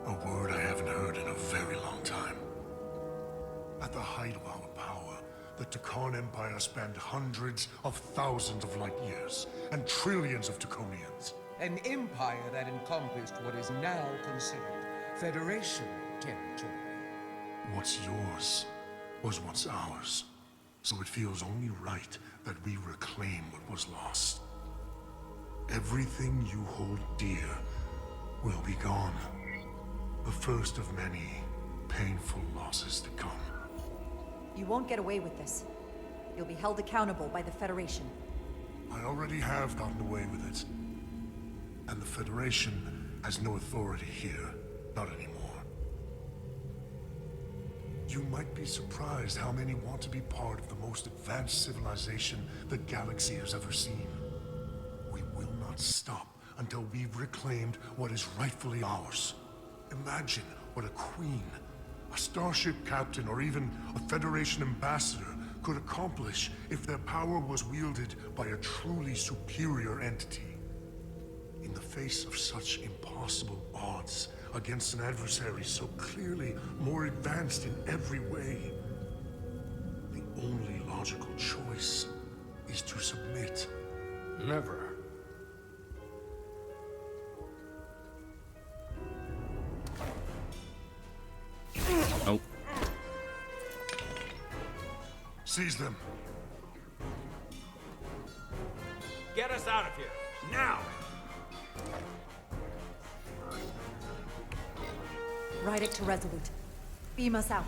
A word I haven't heard in a very long time. At the height of our power, the Tikhon Empire spanned hundreds of thousands of light years, and trillions of Tikhonians. An empire that encompassed what is now considered Federation territory. What's yours was once ours, so it feels only right that we reclaim what was lost. Everything you hold dear will be gone. The first of many painful losses to come. You won't get away with this. You'll be held accountable by the Federation. I already have gotten away with it. And the Federation has no authority here, not anymore. You might be surprised how many want to be part of the most advanced civilization the galaxy has ever seen. We will not stop until we've reclaimed what is rightfully ours. Imagine what a queen, a starship captain, or even a Federation ambassador could accomplish if their power was wielded by a truly superior entity. In the face of such impossible odds against an adversary so clearly more advanced in every way, the only logical choice is to submit. Never. Nope. Seize them. Get us out of here, now! Ride it to Resolute. Beam us out.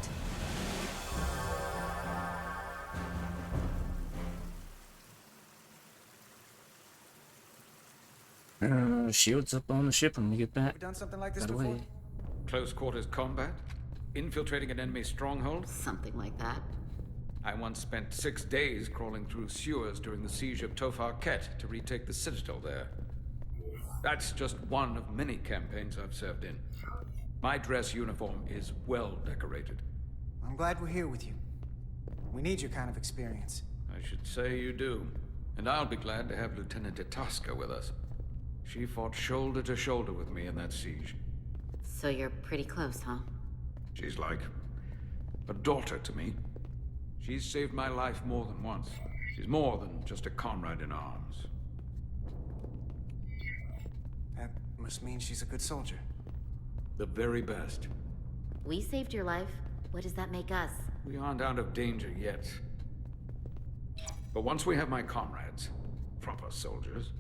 Shields up on the ship when we get back. We've done something like this That before? way. Close quarters combat? Infiltrating an enemy stronghold? Something like that. I once spent 6 days crawling through sewers during the siege of Tofar Ket to retake the citadel there. That's just one of many campaigns I've served in. My dress uniform is well decorated. I'm glad we're here with you. We need your kind of experience. I should say you do. And I'll be glad to have Lieutenant Itasca with us. She fought shoulder to shoulder with me in that siege. So you're pretty close, huh? She's like a daughter to me. She's saved my life more than once. She's more than just a comrade in arms. That must mean she's a good soldier. The very best. We saved your life. What does that make us? We aren't out of danger yet. But once we have my comrades, proper soldiers,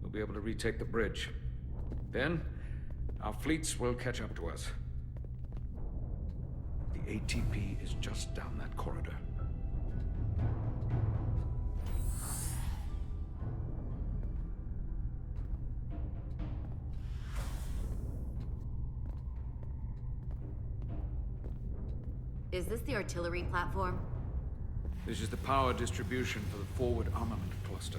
we'll be able to retake the bridge. Then, our fleets will catch up to us. The ATP is just down that corridor. Is this the artillery platform? This is the power distribution for the forward armament cluster.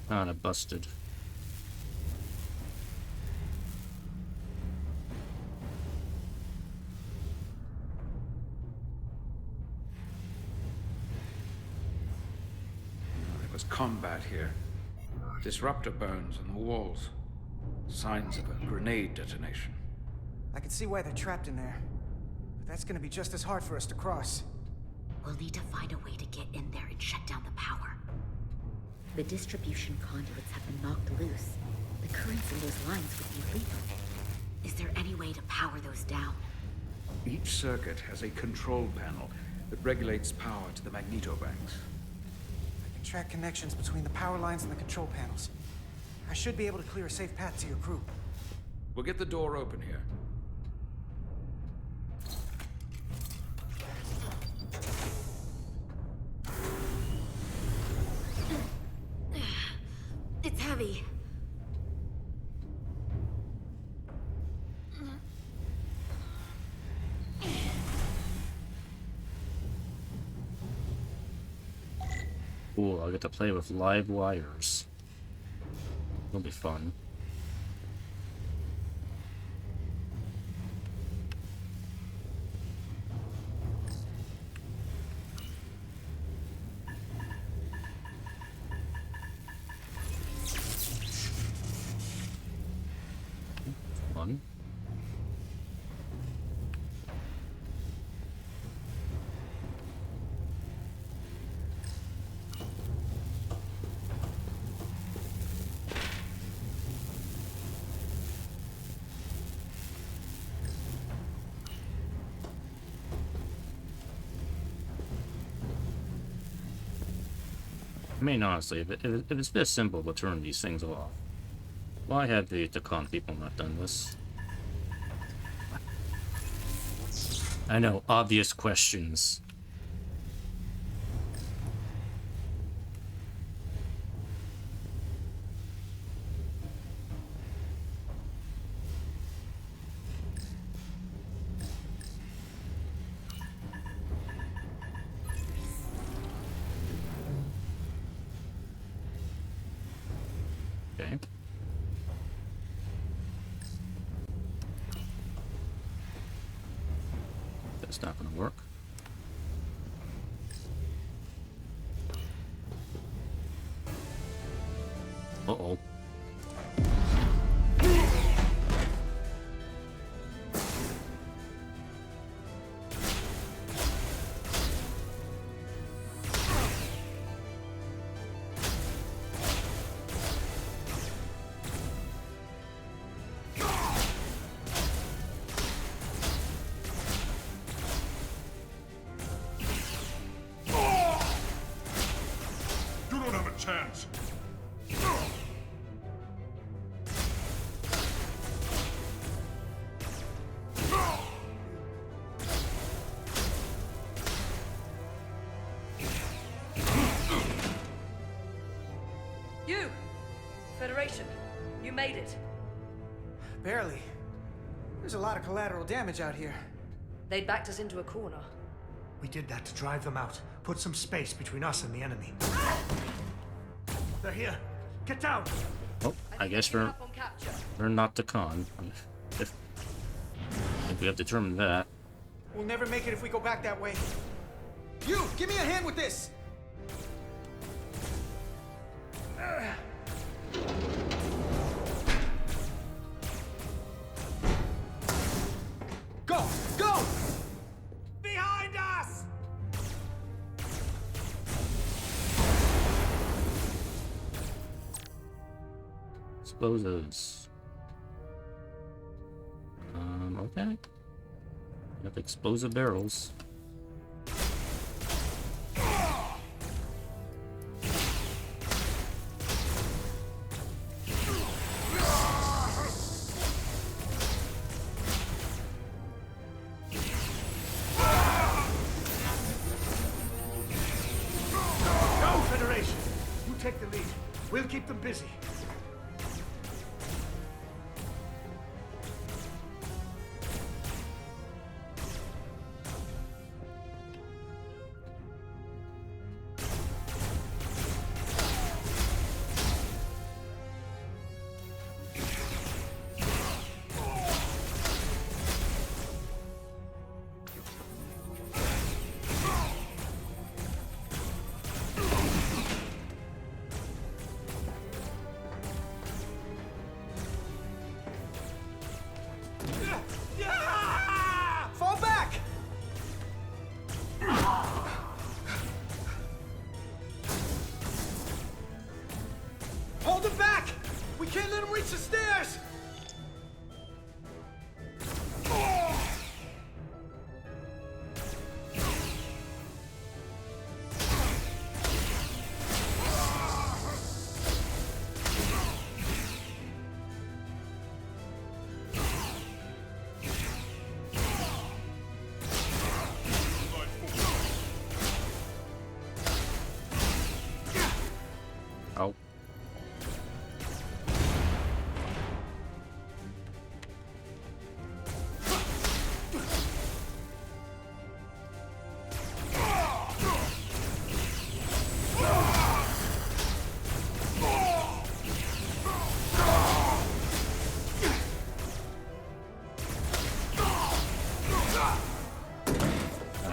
Kinda busted. There was combat here. Disruptor burns on the walls. Signs of a grenade detonation. I can see why they're trapped in there. But that's gonna be just as hard for us to cross. We'll need to find a way to get in there and shut down the power. The distribution conduits have been knocked loose. The currents in those lines would be lethal. Is there any way to power those down? Each circuit has a control panel that regulates power to the magnetobanks. I can track connections between the power lines and the control panels. I should be able to clear a safe path to your crew. We'll get the door open here. It's heavy. Cool, I'll get to play with live wires. It'll be fun. Fun. I mean, honestly, if it's this simple to turn these things off, why have the con people not done this? I know, obvious questions. Okay. That's not going to work. Uh-oh. Chance. You! Federation, you made it. Barely. There's a lot of collateral damage out here. They'd backed us into a corner. We did that to drive them out. Put some space between us and the enemy. They're here. Get down! Oh, I guess we're... Up on capture. Or not to con. If we have determined that. We'll never make it if we go back that way. You, give me a hand with this! Go! Go! Behind us! Explosives. Okay. We have explosive barrels. Go, Federation! You take the lead. We'll keep them busy. Fall back! Hold him back! We can't let him reach the stairs! Oh.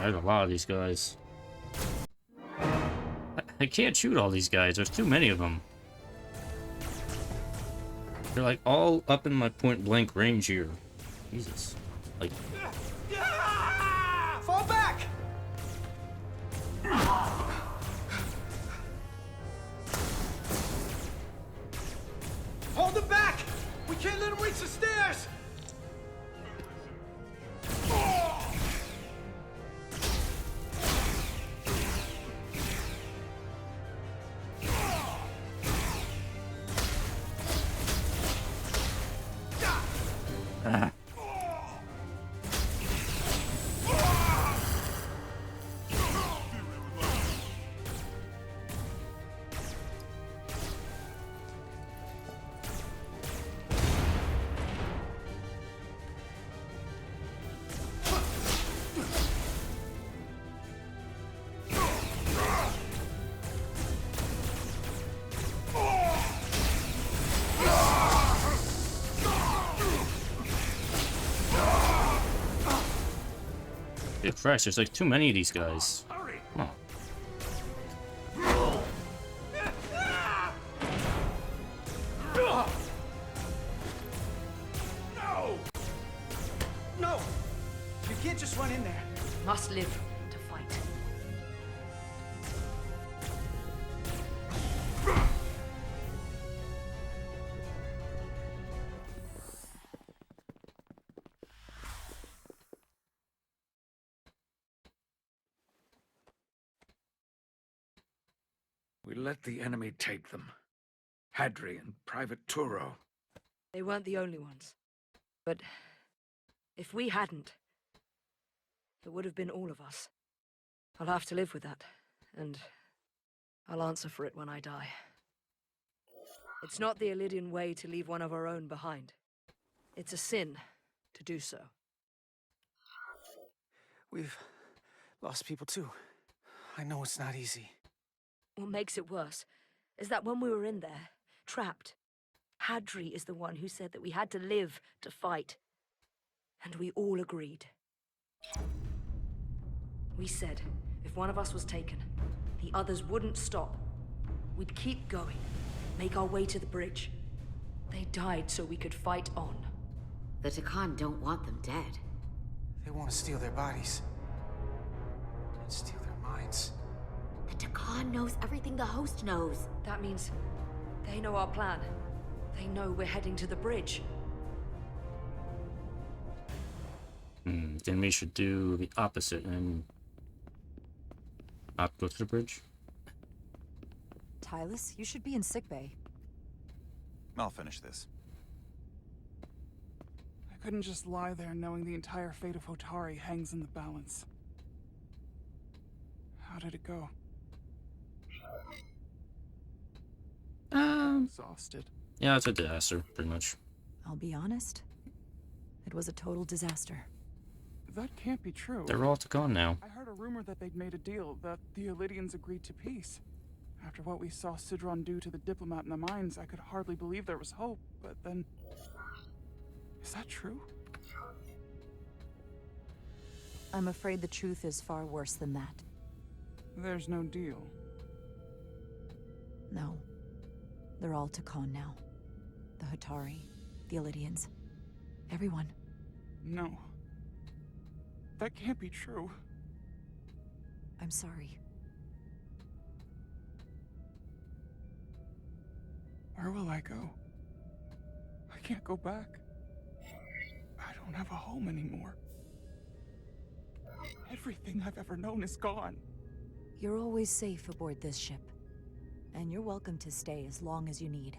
There's a lot of these guys. I can't shoot all these guys. There's too many of them. They're like all up in my point blank range here. Jesus. Like. Fall back! Hold him back! We can't let him reach the stairs! Ah. Good Christ, there's like too many of these guys. Come on. No! No! You can't just run in there. Must live to fight. We let the enemy take them. Hadri and Private Turo. They weren't the only ones. But if we hadn't, it would have been all of us. I'll have to live with that, and I'll answer for it when I die. It's not the Alydian way to leave one of our own behind. It's a sin to do so. We've lost people too. I know it's not easy. What makes it worse is that when we were in there, trapped, Hadri is the one who said that we had to live to fight. And we all agreed. We said, if one of us was taken, the others wouldn't stop. We'd keep going, make our way to the bridge. They died so we could fight on. The Takan don't want them dead. They want to steal their bodies. And steal their minds. The Takan knows everything the host knows. That means they know our plan. They know we're heading to the bridge. Then we should do the opposite and not go to the bridge. Tylus, you should be in sickbay. I'll finish this. I couldn't just lie there knowing the entire fate of Hotari hangs in the balance. How did it go? Exhausted. Yeah, it's a disaster, pretty much. I'll be honest. It was a total disaster. That can't be true. They're all gone now. I heard a rumor that they'd made a deal, that the Alydians agreed to peace. After what we saw Sidron do to the diplomat in the mines, I could hardly believe there was hope, but then... Is that true? I'm afraid the truth is far worse than that. There's no deal. No. They're all Takan now. The Hotari, the Alydians, everyone. No. That can't be true. I'm sorry. Where will I go? I can't go back. I don't have a home anymore. Everything I've ever known is gone. You're always safe aboard this ship. And you're welcome to stay as long as you need.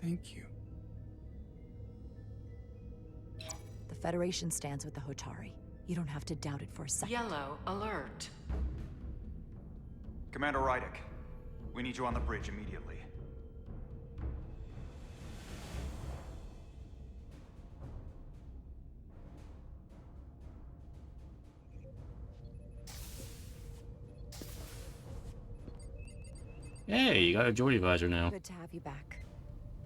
Thank you. The Federation stands with the Hotari. You don't have to doubt it for a second. Yellow alert. Commander Rydick, we need you on the bridge immediately. Hey, you got a Geordie visor now. Good to have you back.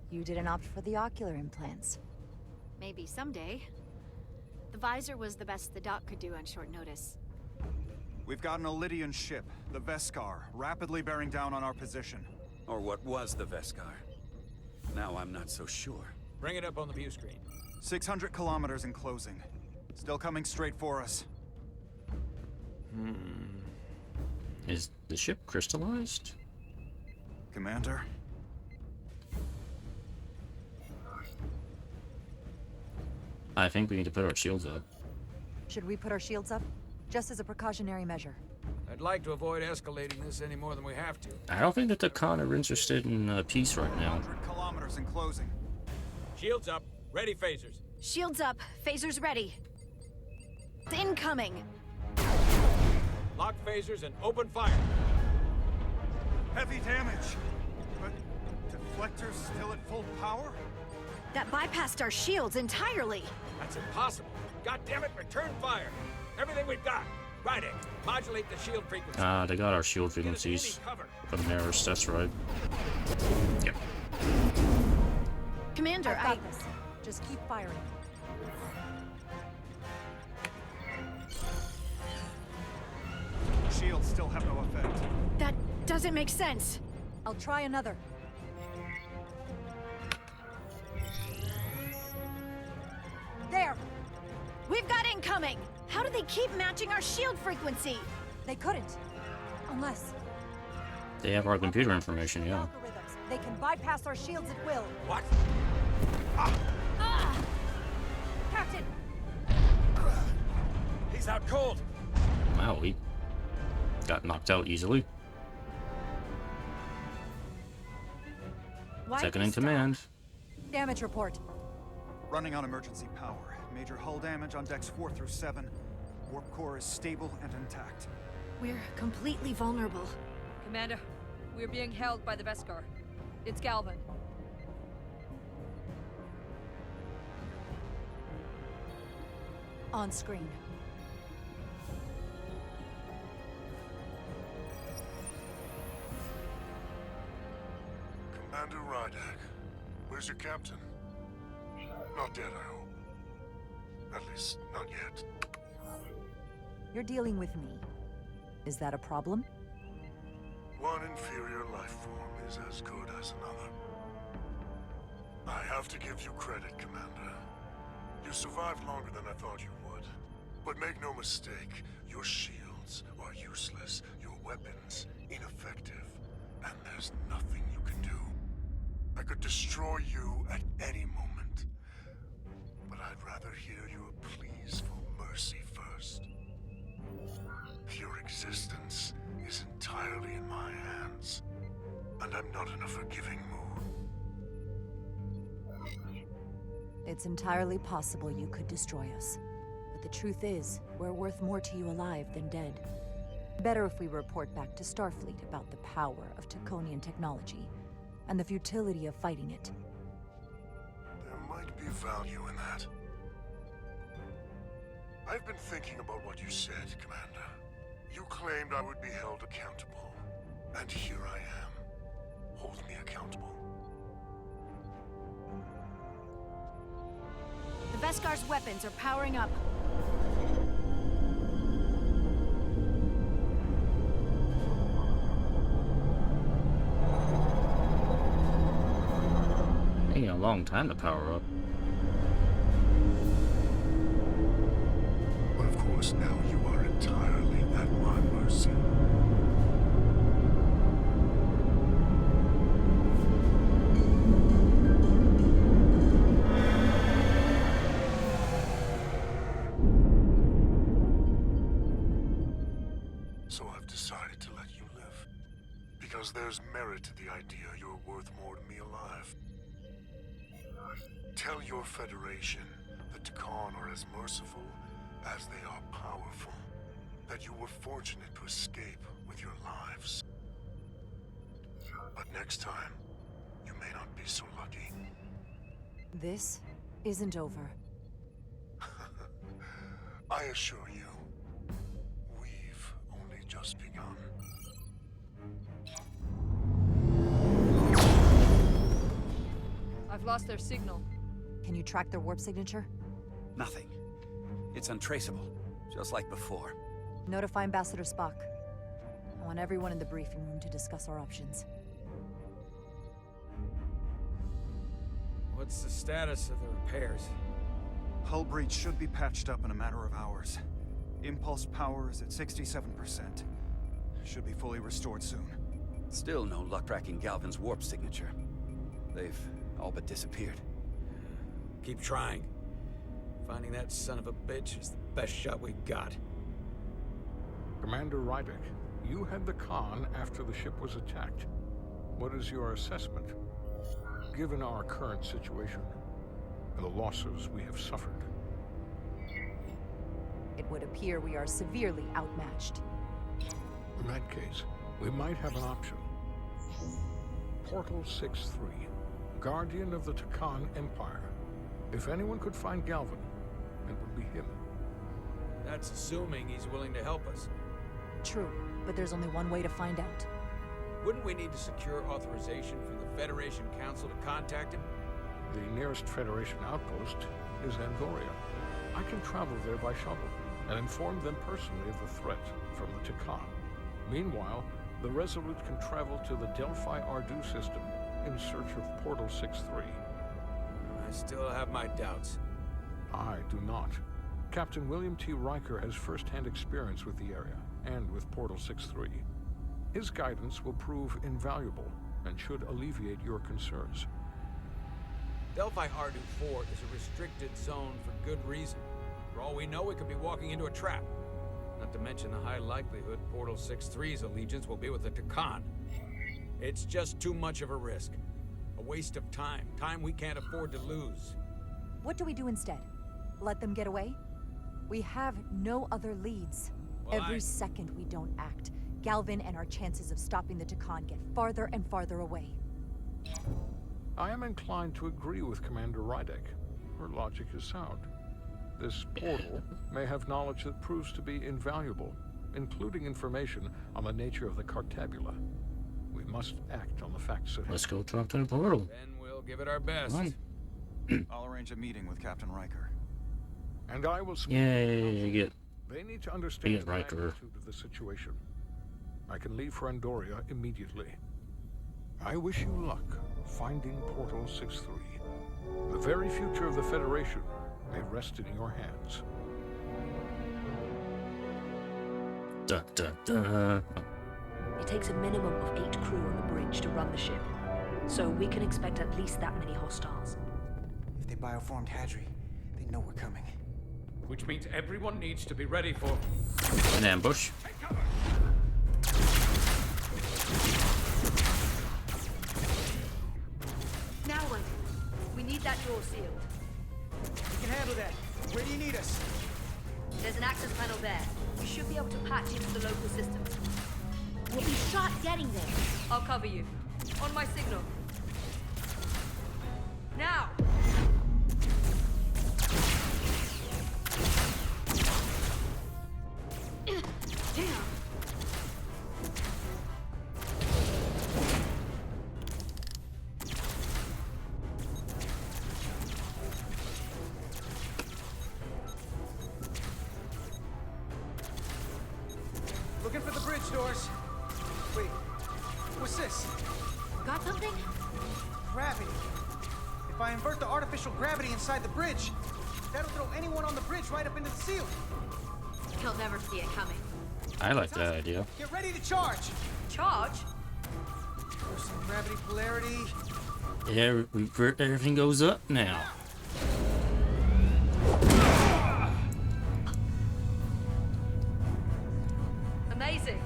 You didn't opt for the ocular implants. Maybe someday. The visor was the best the doc could do on short notice. We've got an Alydian ship, the Veskar, rapidly bearing down on our position. Or what was the Veskar. Now I'm not so sure. Bring it up on the view screen. 600 kilometers in closing. Still coming straight for us. Is the ship crystallized? Commander? I think we need to put our shields up. Should we put our shields up? Just as a precautionary measure. I'd like to avoid escalating this any more than we have to. I don't think that the Khan are interested in peace right now. 100 kilometers in closing. Shields up. Ready phasers. Shields up. Phasers ready. It's incoming. Lock phasers and open fire. Heavy damage. But deflectors still at full power? That bypassed our shields entirely. That's impossible. God damn it, return fire. Everything we've got. Rydick, modulate the shield frequency. They got our shield frequencies from theirs, that's right. Yep. Commander, I've got this. Just keep firing. Shields still have no effect. That doesn't make sense. I'll try another. There! We've got incoming! How do they keep matching our shield frequency? They couldn't. Unless... They have our computer information, yeah. Algorithms. They can bypass our shields at will. What? Captain! He's out cold. Wow, we got knocked out easily. Second in command. Damage report. Running on emergency power. Major hull damage on decks 4 through 7. Warp core is stable and intact. We're completely vulnerable. Commander, we're being held by the Veskar. It's Galvin. On screen. Commander Rydak, where's your captain? Not dead, I hope. At least, not yet. You're dealing with me. Is that a problem? One inferior life form is as good as another. I have to give you credit, Commander. You survived longer than I thought you would. But make no mistake, your shields are useless, your weapons ineffective, and there's nothing you can do. I could destroy you at any moment, but I'd rather hear your pleas for mercy first. Your existence is entirely in my hands, and I'm not in a forgiving mood. It's entirely possible you could destroy us. But the truth is, we're worth more to you alive than dead. Better if we report back to Starfleet about the power of Taconian technology, and the futility of fighting it. There might be value in that. I've been thinking about what you said, Commander. You claimed I would be held accountable, and here I am. Hold me accountable. The Veskar's weapons are powering up. Taking a long time to power up. But of course, now you are entirely at my mercy. So I've decided to let you live. Because there's merit to the idea you're worth more to me alive. Tell your Federation that Takan are as merciful as they are powerful. That you were fortunate to escape with your lives. But next time, you may not be so lucky. This isn't over. I assure you, we've only just begun. I've lost their signal. Can you track their warp signature? Nothing. It's untraceable, just like before. Notify Ambassador Spock. I want everyone in the briefing room to discuss our options. What's the status of the repairs? Hull breach should be patched up in a matter of hours. Impulse power is at 67%. Should be fully restored soon. Still no luck tracking Galvin's warp signature. They've all but disappeared. Keep trying. Finding that son of a bitch is the best shot we got. Commander Rydak, you had the con after the ship was attacked. What is your assessment? Given our current situation, and the losses we have suffered. It would appear we are severely outmatched. In that case, we might have an option. Portal 6-3, Guardian of the Takan Empire. If anyone could find Galvin, it would be him. That's assuming he's willing to help us. True, but there's only one way to find out. Wouldn't we need to secure authorization from the Federation Council to contact him? The nearest Federation outpost is Andoria. I can travel there by shuttle and inform them personally of the threat from the Takan. Meanwhile, the Resolute can travel to the Delphi Ardu system in search of Portal 6-3. I still have my doubts. I do not. Captain William T. Riker has first-hand experience with the area and with Portal 6-3. His guidance will prove invaluable and should alleviate your concerns. Delphi Ardu 4 is a restricted zone for good reason. For all we know, we could be walking into a trap. Not to mention the high likelihood Portal 6-3's allegiance will be with the Takan. It's just too much of a risk. A waste of time. Time we can't afford to lose. What do we do instead? Let them get away? We have no other leads. Well, Every second we don't act, Galvin and our chances of stopping the Takan get farther and farther away. I am inclined to agree with Commander Rydak. Her logic is sound. This portal may have knowledge that proves to be invaluable, including information on the nature of the Cartabula. We must act on the facts at hand. Let's go talk to the portal. Then we'll give it our best. I'll arrange a meeting with Captain Riker. And I will speak. Yay, get. They need to understand the Riker. magnitude of the situation. I can leave for Andoria immediately. I wish you luck finding Portal 6-3. The very future of the Federation may rest in your hands. Da, da, da. It takes a minimum of 8 crew on the bridge to run the ship, so we can expect at least that many hostiles. If they bioformed Hadri, they know we're coming. Which means everyone needs to be ready for An ambush. Now what? We need that door sealed. We can handle that. Where do you need us? There's an access panel there. You should be able to patch into the local systems. We'll be shot getting there. I'll cover you. On my signal. Now! Damn. Looking for the bridge doors. Wait, what's this? Got something? Gravity. If I invert the artificial gravity inside the bridge, that'll throw anyone on the bridge right up into the ceiling. He'll never see it coming. I like that idea. Get ready to charge. Charge? There's some gravity polarity. Yeah, everything goes up now. Amazing.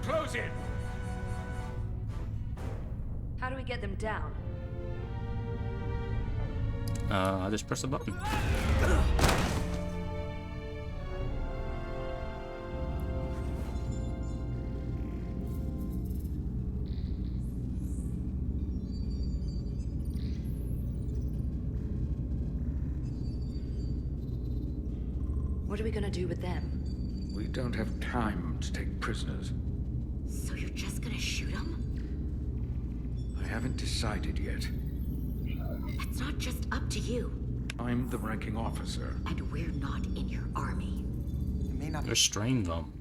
close it. How do we get them down? I just press a button. What are we gonna do with them? We don't have time to take prisoners. So you're just gonna shoot him? I haven't decided yet. It's not just up to you. I'm the ranking officer. And we're not in your army. It may not be, Restrain them.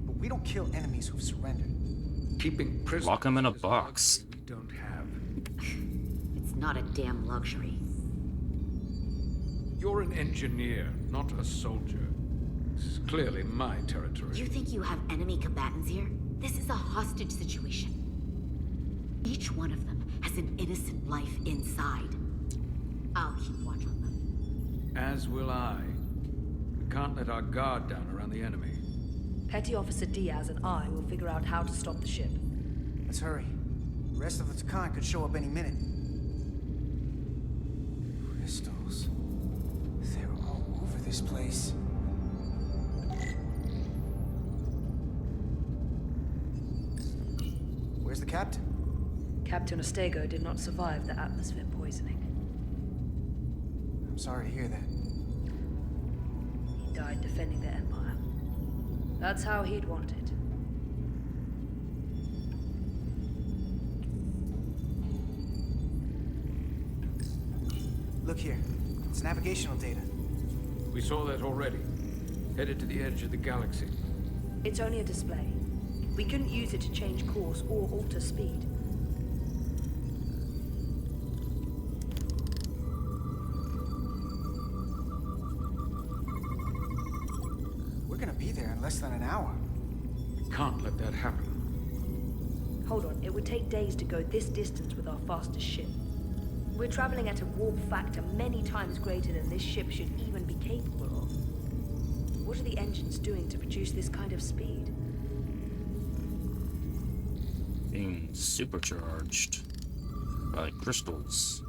but we don't kill enemies who've surrendered. Keeping prisoners. Lock them in a box. We don't have. It's not a damn luxury. You're an engineer, not a soldier. This is clearly my territory. You think you have enemy combatants here? This is a hostage situation. Each one of them has an innocent life inside. I'll keep watch on them. As will I. We can't let our guard down around the enemy. Petty Officer Diaz and I will figure out how to stop the ship. Let's hurry. The rest of the Takan could show up any minute. Crystals. They're all over this place. Where's the captain? Captain Ostego did not survive the atmosphere poisoning. I'm sorry to hear that. He died defending the Empire. That's how he'd want it. Look here. It's navigational data. We saw that already. Headed to the edge of the galaxy. It's only a display. We couldn't use it to change course or alter speed. We're gonna be there in less than an hour. We can't let that happen. Hold on, it would take days to go this distance with our fastest ship. We're traveling at a warp factor many times greater than this ship should even be capable of. What are the engines doing to produce this kind of speed? Being supercharged by crystals.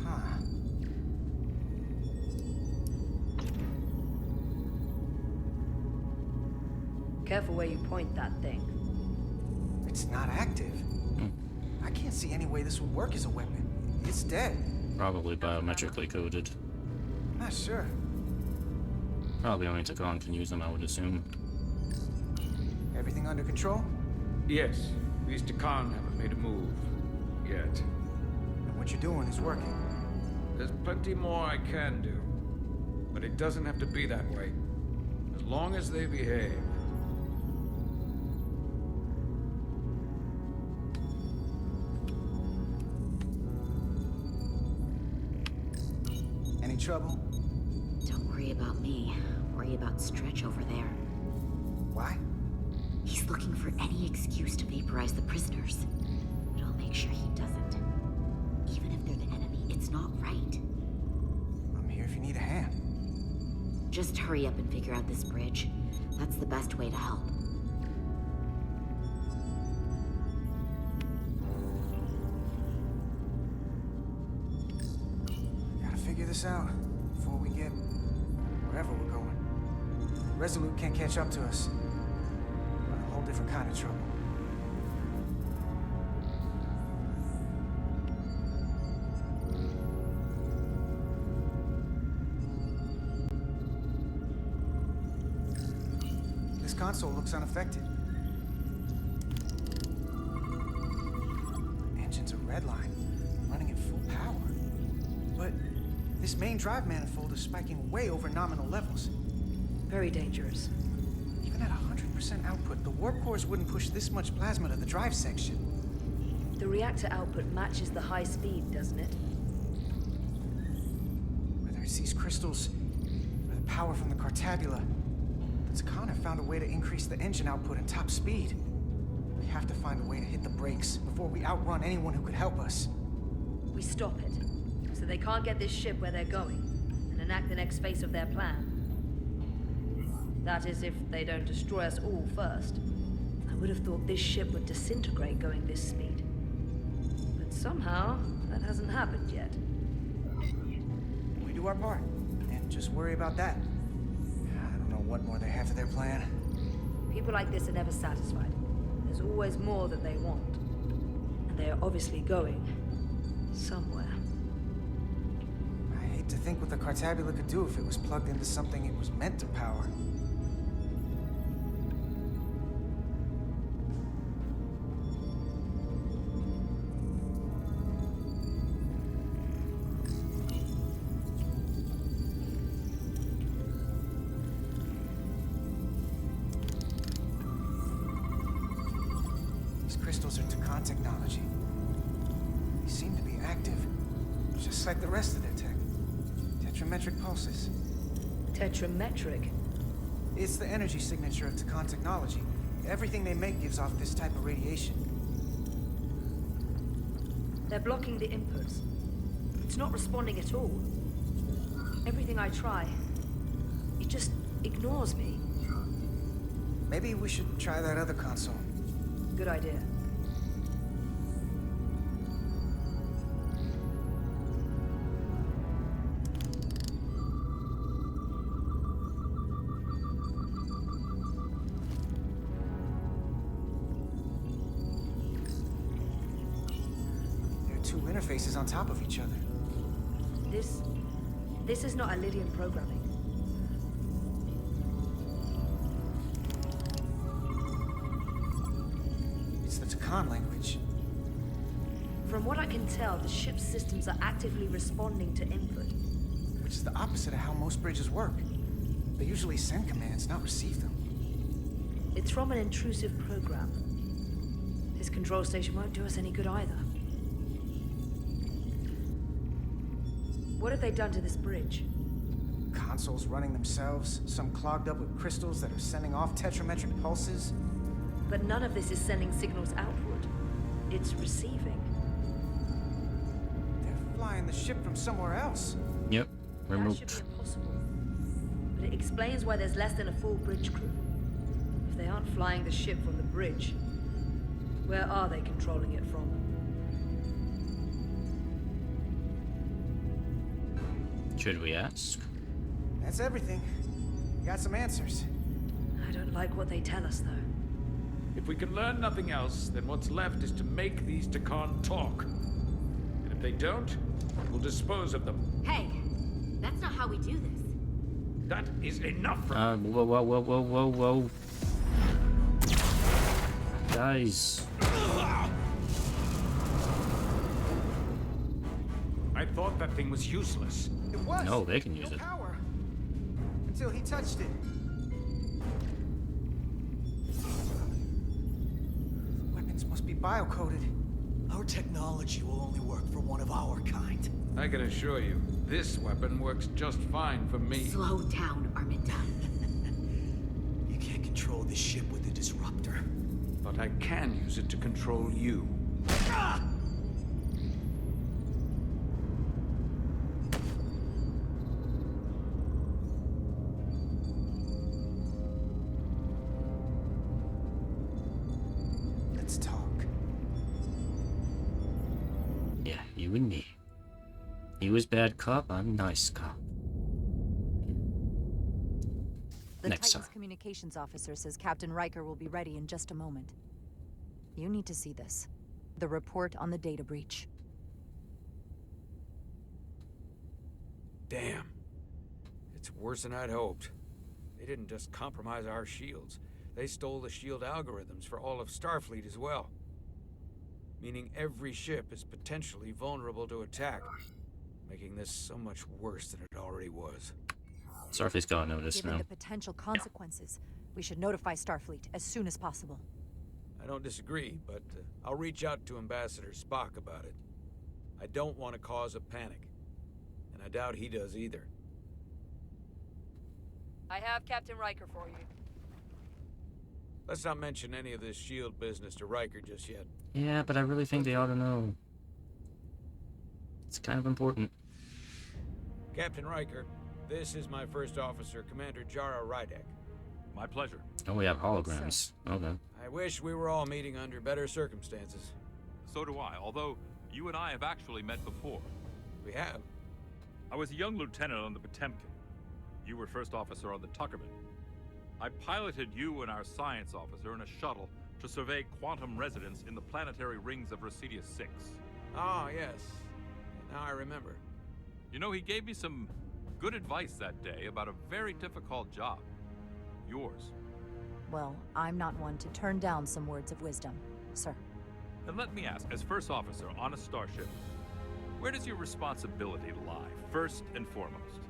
Huh. Careful where you point that thing. It's not active. I can't see any way this would work as a weapon. It's dead. Probably biometrically coded. Not sure. Probably only Takon can use them, I would assume. Everything under control? Yes. These Takan haven't made a move. Yet. And what you're doing is working. There's plenty more I can do. But it doesn't have to be that way. As long as they behave. Any trouble? Don't worry about me. Worry about Stretch over there. Why? He's looking for any excuse to vaporize the prisoners. But I'll make sure he doesn't. Even if they're the enemy, it's not right. I'm here if you need a hand. Just hurry up and figure out this bridge. That's the best way to help. Gotta figure this out before we get wherever we're going. Resolute can't catch up to us. We're in a whole different kind of trouble. This console looks unaffected. Engine's a red line, running at full power. But this main drive manifold is spiking way over nominal levels. Very dangerous. Even at 100% output, the warp cores wouldn't push this much plasma to the drive section. The reactor output matches the high speed, doesn't it? Whether it's these crystals or the power from the Cartabula, the Takan have found a way to increase the engine output and top speed. We have to find a way to hit the brakes before we outrun anyone who could help us. We stop it, so they can't get this ship where they're going, and enact the next phase of their plan. That is, if they don't destroy us all first. I would have thought this ship would disintegrate going this speed. But somehow, that hasn't happened yet. We do our part, and just worry about that. I don't know what more they have to their plan. People like this are never satisfied. There's always more that they want. And they are obviously going somewhere. I hate to think what the Cartabula could do if it was plugged into something it was meant to power. Crystals are Takan technology. They seem to be active, just like the rest of their tech. Tetrametric pulses. Tetrametric? It's the energy signature of Takan technology. Everything they make gives off this type of radiation. They're blocking the inputs. It's not responding at all. Everything I try, it just ignores me. Maybe we should try that other console. Good idea. Two interfaces on top of each other. This is not Alydian programming. It's the Takan language. From what I can tell, the ship's systems are actively responding to input. Which is the opposite of how most bridges work. They usually send commands, not receive them. It's from an intrusive program. This control station won't do us any good either. What have they done to this bridge? Consoles running themselves, some clogged up with crystals that are sending off tetrametric pulses. But none of this is sending signals outward. It's receiving. They're flying the ship from somewhere else. Yep, remote. That should be impossible. But it explains why there's less than a full bridge crew. If they aren't flying the ship from the bridge, where are they controlling it from? Should we ask? That's everything. Got some answers. I don't like what they tell us, though. If we can learn nothing else, then what's left is to make these Takan talk. And if they don't, we'll dispose of them. Hey, that's That's not how we do this. That is enough for whoa. Guys. I thought that thing was useless. It was. No, they can use it. Power. Until he touched it. Weapons must be biocoded. Our technology will only work for one of our kind. I can assure you, this weapon works just fine for me. Slow down, Arminda. You can't control the ship with a disruptor. But I can use it to control you. Ah! Let's talk. Yeah, you and me. He was bad cop, I'm nice cop. The Next Titan's time. communications officer says Captain Riker will be ready in just a moment. You need to see this. The report on the data breach. Damn. It's worse than I'd hoped. They didn't just compromise our shields. They stole the shield algorithms for all of Starfleet as well. Meaning every ship is potentially vulnerable to attack, making this so much worse than it already was. Starfleet's gotta know this Given now. the potential consequences, we should notify Starfleet as soon as possible. I don't disagree, but I'll reach out to Ambassador Spock about it. I don't want to cause a panic, and I doubt he does either. I have Captain Riker for you. Let's not mention any of this shield business to Riker just yet. Yeah, but I really think they ought to know. It's kind of important. Captain Riker, this is my first officer, Commander Jara Rydek. My pleasure. Oh, we have holograms. Okay. I wish we were all meeting under better circumstances. So do I, although you and I have actually met before. We have? I was a young lieutenant on the Potemkin. You were first officer on the Tuckerman. I piloted you and our science officer in a shuttle to survey quantum resonance in the planetary rings of Resurgence 6. Ah, yes. Now I remember. You know, he gave me some good advice that day about a very difficult job. Yours. Well, I'm not one to turn down some words of wisdom, sir. Then let me ask, as first officer on a starship, where does your responsibility lie, first and foremost?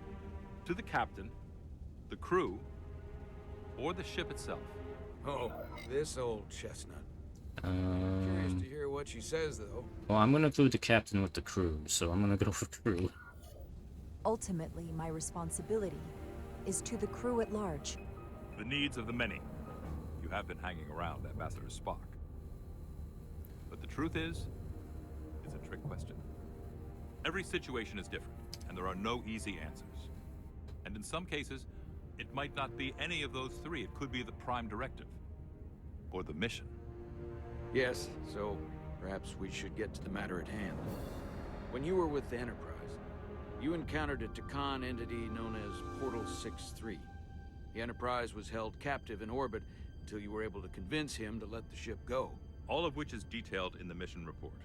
To the captain, the crew, or the ship itself? Oh, this old chestnut. Curious to hear what she says, though. Well, I'm gonna include the captain with the crew, so I'm gonna go for crew. Ultimately, my responsibility is to the crew at large. The needs of the many. You have been hanging around Ambassador Spock. But the truth is, it's a trick question. Every situation is different, and there are no easy answers. And in some cases, it might not be any of those three. It could be the prime directive, or the mission. Yes, so perhaps we should get to the matter at hand. When you were with the Enterprise, you encountered a Takan entity known as Portal 6-3. The Enterprise was held captive in orbit until you were able to convince him to let the ship go. All of which is detailed in the mission report.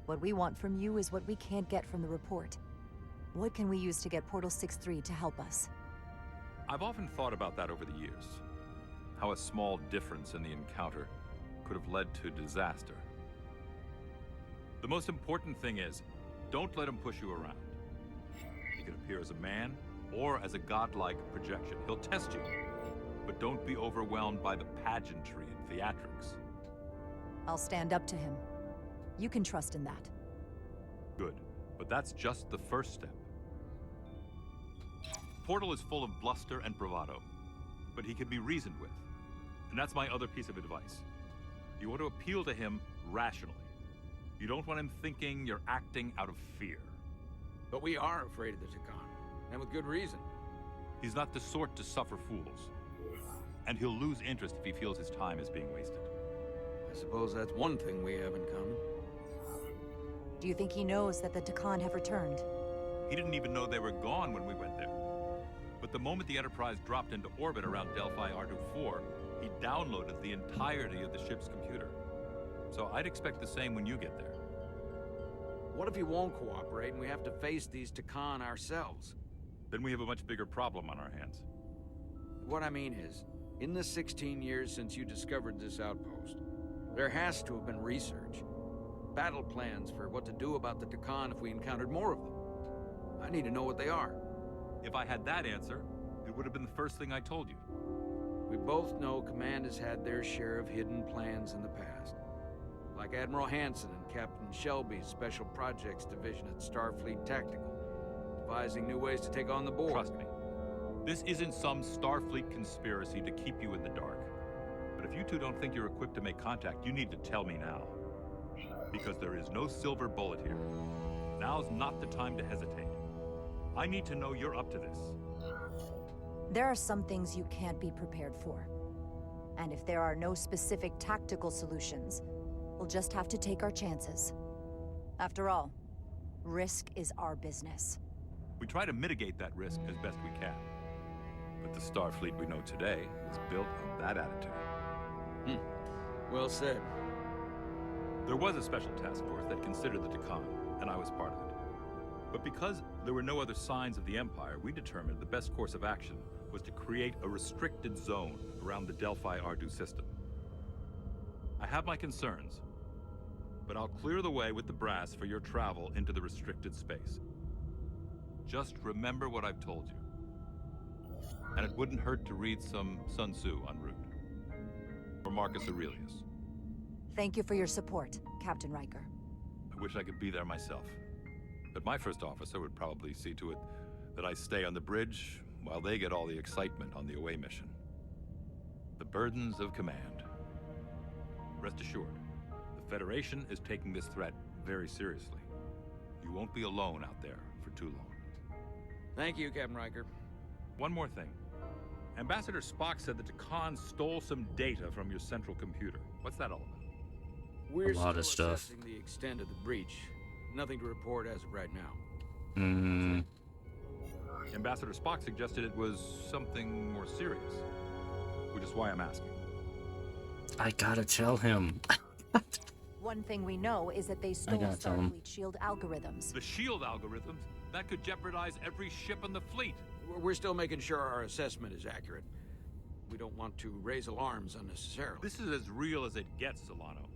What we want from you is what we can't get from the report. What can we use to get Portal 6-3 to help us? I've often thought about that over the years. How a small difference in the encounter could have led to disaster. The most important thing is, don't let him push you around. He can appear as a man, or as a godlike projection. He'll test you, but don't be overwhelmed by the pageantry and theatrics. I'll stand up to him. You can trust in that. Good, but that's just the first step. Portal is full of bluster and bravado, but he can be reasoned with. And that's my other piece of advice. You want to appeal to him rationally. You don't want him thinking you're acting out of fear. But we are afraid of the Takan, and with good reason. He's not the sort to suffer fools. And he'll lose interest if he feels his time is being wasted. I suppose that's one thing we have in common. Do you think he knows that the Takan have returned? He didn't even know they were gone when we went there. But the moment the Enterprise dropped into orbit around Delphi R24, he downloaded the entirety of the ship's computer. So I'd expect the same when you get there. What if he won't cooperate and we have to face these Takan ourselves? then we have a much bigger problem on our hands. What I mean is, in the 16 years since you discovered this outpost, there has to have been research. Battle plans for what to do about the Takan if we encountered more of them. I need to know what they are. If I had that answer, it would have been the first thing I told you. We both know Command has had their share of hidden plans in the past. Like Admiral Hansen and Captain Shelby's Special Projects Division at Starfleet Tactical, devising new ways to take on the board. Trust me, this isn't some Starfleet conspiracy to keep you in the dark. But if you two don't think you're equipped to make contact, you need to tell me now. Because there is no silver bullet here. Now's not the time to hesitate. I need to know you're up to this. There are some things you can't be prepared for. And if there are no specific tactical solutions, we'll just have to take our chances. After all, risk is our business. We try to mitigate that risk as best we can. But the Starfleet we know today was built on that attitude. Well said. There was a special task force that considered the Takan, and I was part of it. But because there were no other signs of the Empire, we determined the best course of action was to create a restricted zone around the Delphi-Ardu system. I have my concerns, but I'll clear the way with the brass for your travel into the restricted space. Just remember what I've told you. And it wouldn't hurt to read some Sun Tzu en route. Or Marcus Aurelius. Thank you for your support, Captain Riker. I wish I could be there myself. But my first officer would probably see to it that I stay on the bridge while they get all the excitement on the away mission. The burdens of command. Rest assured, the Federation is taking this threat very seriously. You won't be alone out there for too long. Thank you, Captain Riker. One more thing. Ambassador Spock said that Takan stole some data from your central computer. What's that all about? We're A lot of still stuff. assessing the extent of the breach. Nothing to report as of right now. Ambassador Spock suggested it was something more serious, which is why I'm asking. I gotta tell him. One thing we know is that they stole gotta tell him. Starfleet shield algorithms. The shield algorithms? That could jeopardize every ship in the fleet. We're still making sure our assessment is accurate. We don't want to raise alarms unnecessarily. This is as real as it gets, Solano.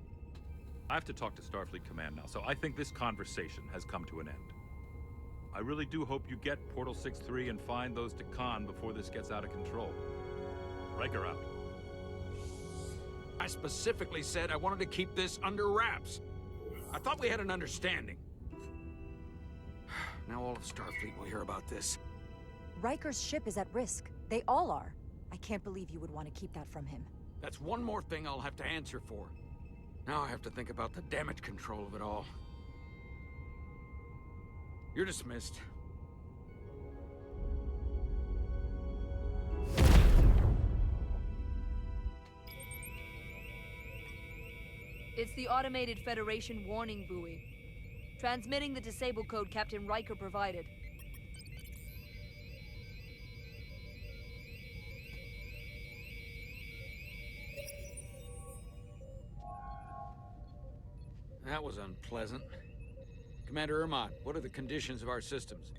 I have to talk to Starfleet Command now, so I think this conversation has come to an end. I really do hope you get Portal 6-3 and find those Takan before this gets out of control. Riker out. I specifically said I wanted to keep this under wraps. I thought we had an understanding. Now all of Starfleet will hear about this. Riker's ship is at risk. They all are. I can't believe you would want to keep that from him. That's one more thing I'll have to answer for. Now I have to think about the damage control of it all. You're dismissed. It's the automated Federation warning buoy. Transmitting the disable code Captain Riker provided. That was unpleasant. Commander Ermont, what are the conditions of our systems?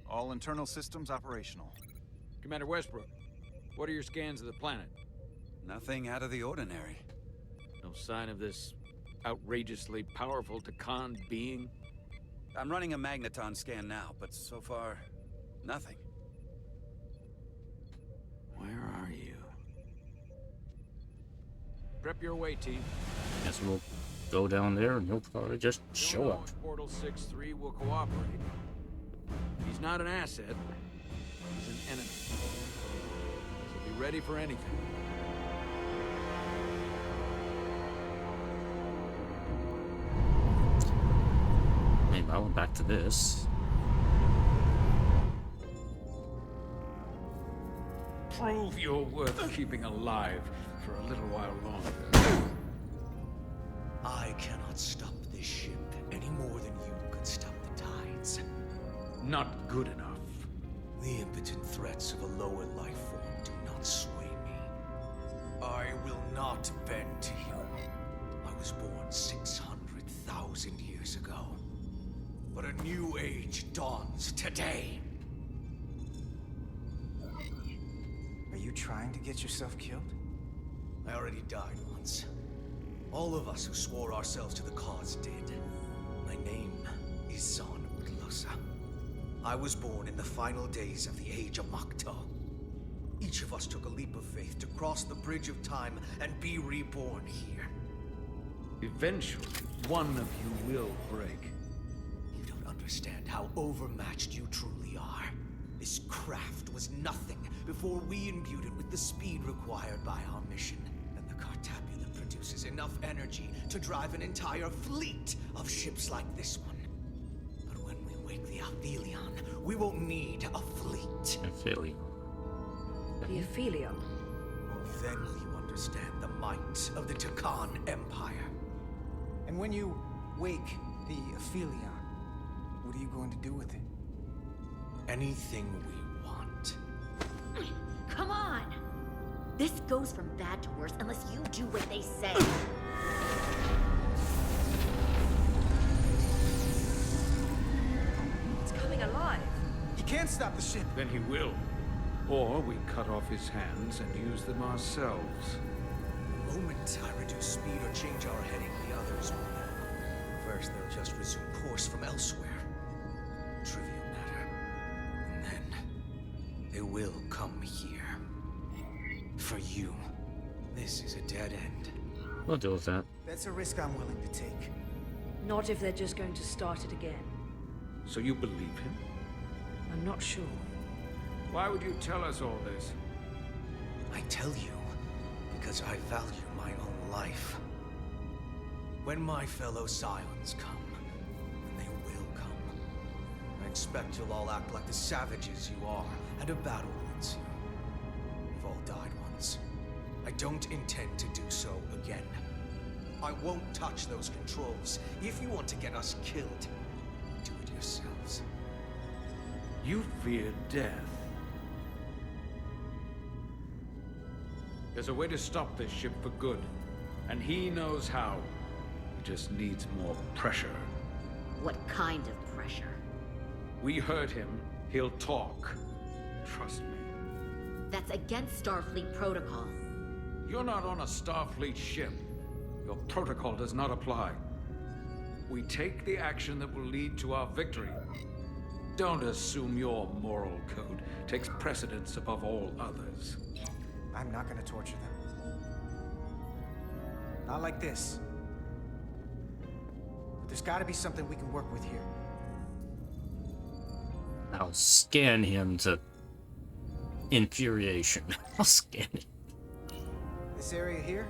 All internal systems operational. Commander Westbrook, what are your scans of the planet? Nothing out of the ordinary. No sign of this outrageously powerful Takan being? I'm running a magneton scan now, but so far, nothing. Where are you? Prep your way, team. Guess we'll go down there and he'll probably just show up. Portal 6-3 will cooperate. He's not an asset. He's an enemy. So be ready for anything. Meanwhile, back to this. Prove you're worth keeping alive for a little while longer. I cannot stop this ship any more than you could stop the tides. Not good enough. The impotent threats of a lower life form do not sway me. I will not bend to you. I was born 600,000 years ago. But a new age dawns today. You trying to get yourself killed? I already died once. All of us who swore ourselves to the cause did. My name is Zon Udlosa. I was born in the final days of the Age of Makto. Each of us took a leap of faith to cross the bridge of time and be reborn here. Eventually, one of you will break. You don't understand how overmatched you truly are. This craft was nothing before we imbued it with the speed required by our mission. And the Cartabula produces enough energy to drive an entire fleet of ships like this one. But when we wake the Alydian, we won't need a fleet. Aphelion. The Aphelion? Then will you understand the might of the Takan Empire. And when you wake the Aphelion, what are you going to do with it? Anything we want. Come on! This goes from bad to worse unless you do what they say. It's coming alive. He can't stop the ship. Then he will. Or we cut off his hands and use them ourselves. The moment I reduce speed or change our heading, the others will know. First, they'll just resume course from elsewhere. Trivial matter. And then, they will come here. For you, this is a dead end. We'll deal with that. That's a risk I'm willing to take. Not if they're just going to start it again. So you believe him? I'm not sure. Why would you tell us all this? I tell you, because I value my own life. When my fellow Scions come, and they will come, I expect you'll all act like the savages you are, and a battle will ensue. We've all died once. I don't intend to do so again. I won't touch those controls. If you want to get us killed, do it yourselves. You fear death. There's a way to stop this ship for good, and he knows how. He just needs more pressure. What kind of pressure? We heard him. He'll talk. Trust me. That's against Starfleet protocol. You're not on a Starfleet ship. Your protocol does not apply. We take the action that will lead to our victory. Don't assume your moral code takes precedence above all others. I'm not gonna torture them. Not like this. But there's gotta be something we can work with here. I'll scan him to infuriation. I'll scan it. This area here?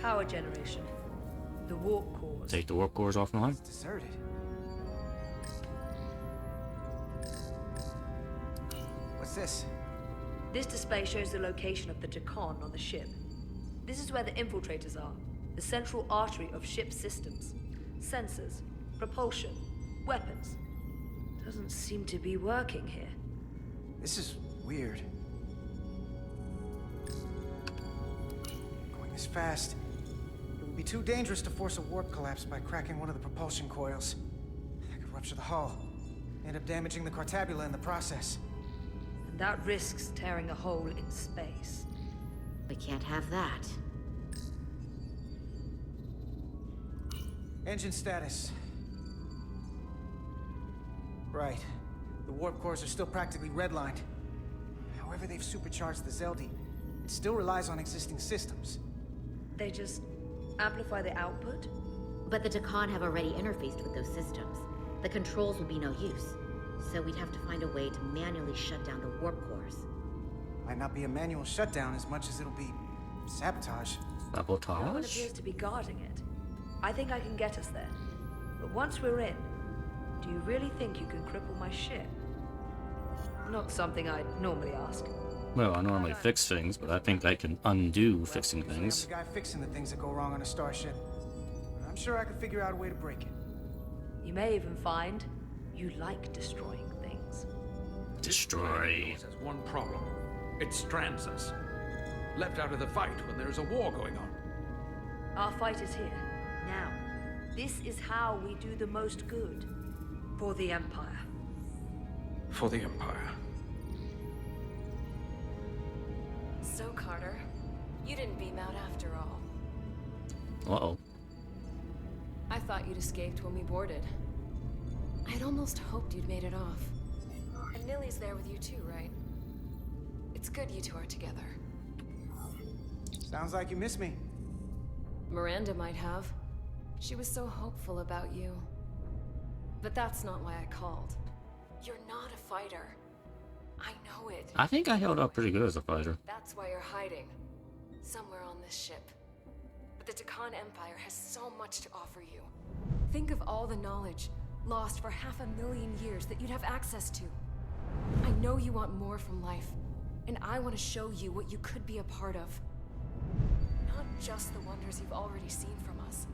Power generation. The warp cores. Take the warp cores offline. It's deserted. What's this? This display shows the location of the Takan on the ship. This is where the infiltrators are, the central artery of ship systems. Sensors, propulsion, weapons. Doesn't seem to be working here. This is weird. Going this fast, it would be too dangerous to force a warp collapse by cracking one of the propulsion coils. That could rupture the hull, end up damaging the Cartabula in the process. And that risks tearing a hole in space. We can't have that. Engine status. Right. The warp cores are still practically redlined. However they've supercharged the Zeldi, it still relies on existing systems. They just amplify the output? But the Takan have already interfaced with those systems. The controls would be no use. So we'd have to find a way to manually shut down the warp cores. Might not be a manual shutdown as much as it'll be sabotage. No one Sabotage? appears to be guarding it. I think I can get us there. But once we're in, do you really think you can cripple my ship? Not something I'd normally ask. Well, I normally fix things, but I think I can undo fixing things. I'm the guy fixing the things that go wrong on a starship. I'm sure I could figure out a way to break it. You may even find you like destroying things. Destroy. There's one problem. It strands us. Left out of the fight when there's a war going on. Our fight is here, now. This is how we do the most good. For the Empire. For the Empire. So, Carter, you didn't beam out after all. Uh-oh. I thought you'd escaped when we boarded. I'd almost hoped you'd made it off. And Nilly's there with you too, right? It's good you two are together. Sounds like you miss me. Miranda might have. She was so hopeful about you. But that's not why I called. You're not a fighter. I know it. I think I held up pretty good as a fighter. That's why you're hiding. Somewhere on this ship. But the Takan Empire has so much to offer you. Think of all the knowledge lost for 500,000 years that you'd have access to. I know you want more from life, and I want to show you what you could be a part of. Not just the wonders you've already seen from us.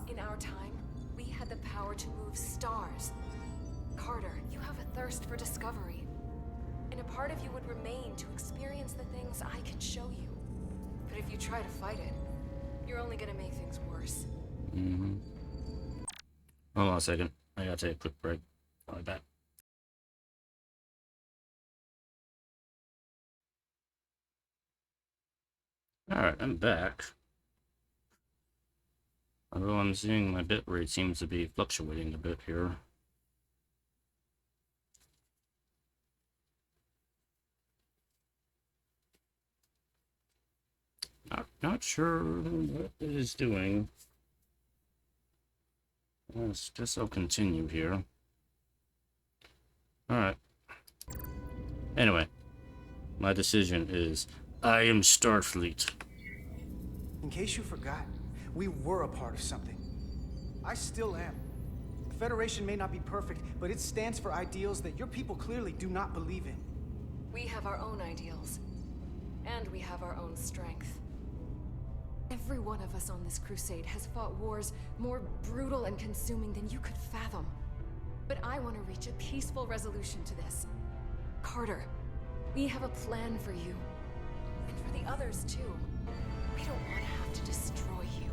In our time, we had the power to move stars. Carter, you have a thirst for discovery. And a part of you would remain to experience the things I can show you. But if you try to fight it, you're only gonna make things worse. Mm-hmm. Hold on a second. I gotta take a quick break. I'll be back. Alright, I'm back. Although I'm seeing my bitrate seems to be fluctuating a bit here. Not sure what it is doing. Let's just I'll continue here. Alright. Anyway, my decision is I am Starfleet. In case you forgot, we were a part of something. I still am. The Federation may not be perfect, but it stands for ideals that your people clearly do not believe in. We have our own ideals. And we have our own strength. Every one of us on this crusade has fought wars more brutal and consuming than you could fathom. But I want to reach a peaceful resolution to this. Carter, we have a plan for you. And for the others, too. We don't want to have to destroy you.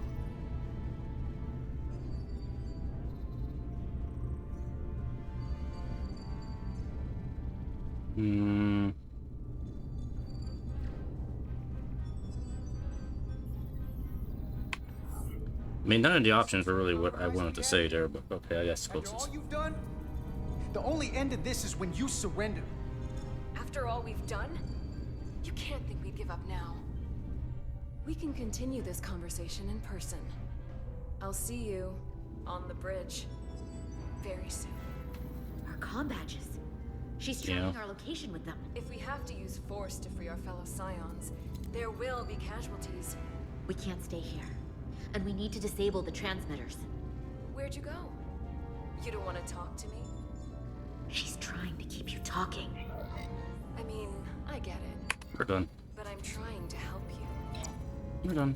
I mean, none of the options were really what I wanted to say there, but okay, I guess After all you've done, the only end of this is when you surrender. After all we've done, you can't think we'd give up now. We can continue this conversation in person. I'll see you on the bridge very soon. Our comm badges. She's tracking our location with them. If we have to use force to free our fellow Scions, there will be casualties. We can't stay here. And we need to disable the transmitters. Where'd you go? You don't want to talk to me? She's trying to keep you talking. I mean, I get it. We're done. But I'm trying to help you. We're done.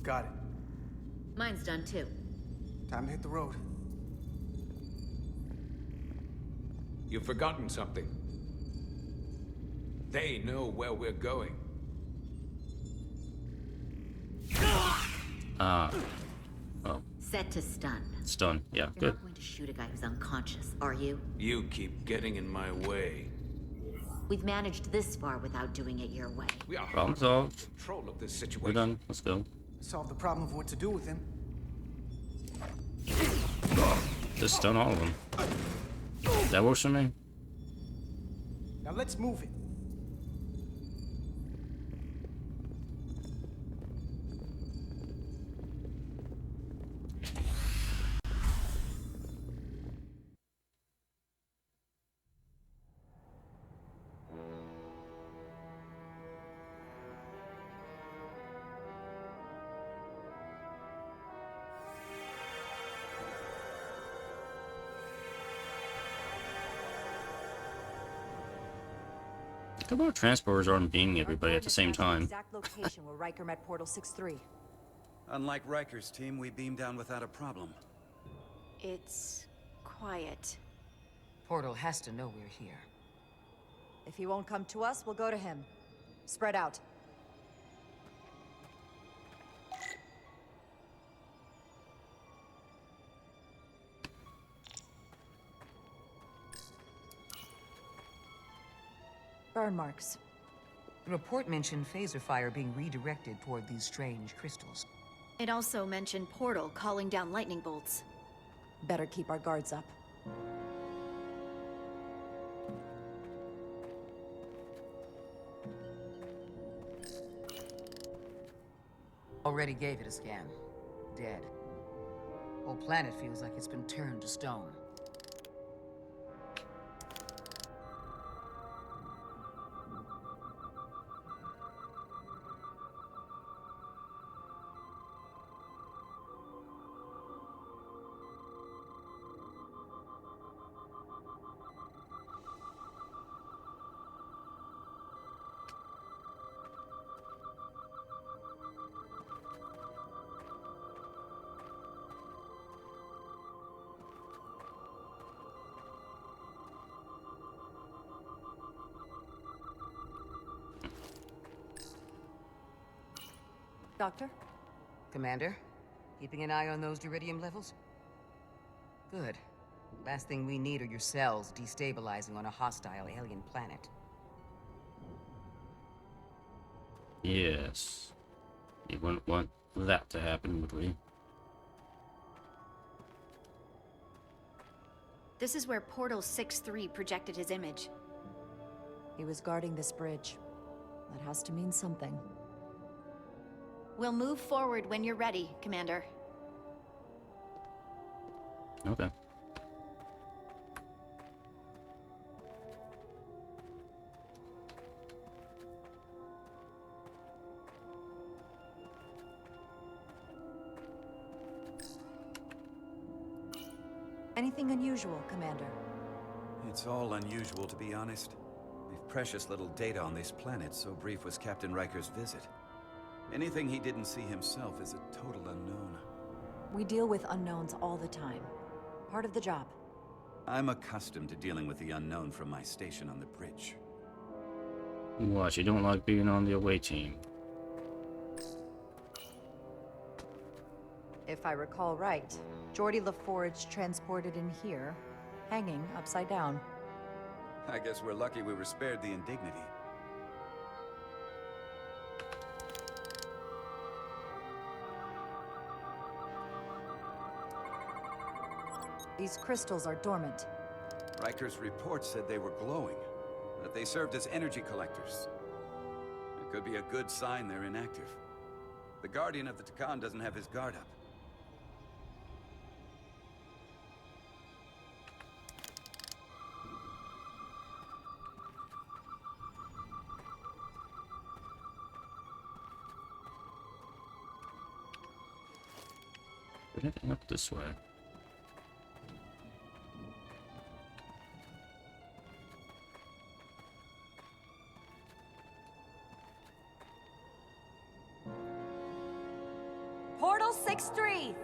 Got it. Mine's done too. Time to hit the road. You've forgotten something. They know where we're going. Oh. Set to stun. Stun, yeah, You're good. not going to shoot a guy who's unconscious, are you? You keep getting in my way. We've managed this far without doing it your way. We are Problem solved. control of this We're situation. done. Let's go. Solve the problem of what to do with him. Just stun all of them. That works for me. Now let's move it. Come on, transporters aren't beaming everybody at the same time. Exact location where Riker met Portal 6-3. Unlike Riker's team, we beamed down without a problem. It's quiet. Portal has to know we're here. If he won't come to us, we'll go to him. Spread out. burn marks. The report mentioned phaser fire being redirected toward these strange crystals. It also mentioned Portal calling down lightning bolts. Better keep our guards up. Already gave it a scan. Dead. Whole planet feels like it's been turned to stone. Doctor? Commander, keeping an eye on those duridium levels? Good. Last thing we need are your cells destabilizing on a hostile alien planet. Yes. We wouldn't want that to happen, would we? This is where Portal 6-3 projected his image. He was guarding this bridge. That has to mean something. We'll move forward when you're ready, Commander. Okay. Anything unusual, Commander? It's all unusual, to be honest. We've precious little data on this planet, so brief was Captain Riker's visit. Anything he didn't see himself is a total unknown. We deal with unknowns all the time. Part of the job. I'm accustomed to dealing with the unknown from my station on the bridge. What, you don't like being on the away team? If I recall right, Geordi LaForge transported in here, hanging upside down. I guess we're lucky we were spared the indignity. These crystals are dormant. Riker's report said they were glowing, that they served as energy collectors. It could be a good sign they're inactive. The Guardian of the Takan doesn't have his guard up. Anything up this way? Portal 6-3!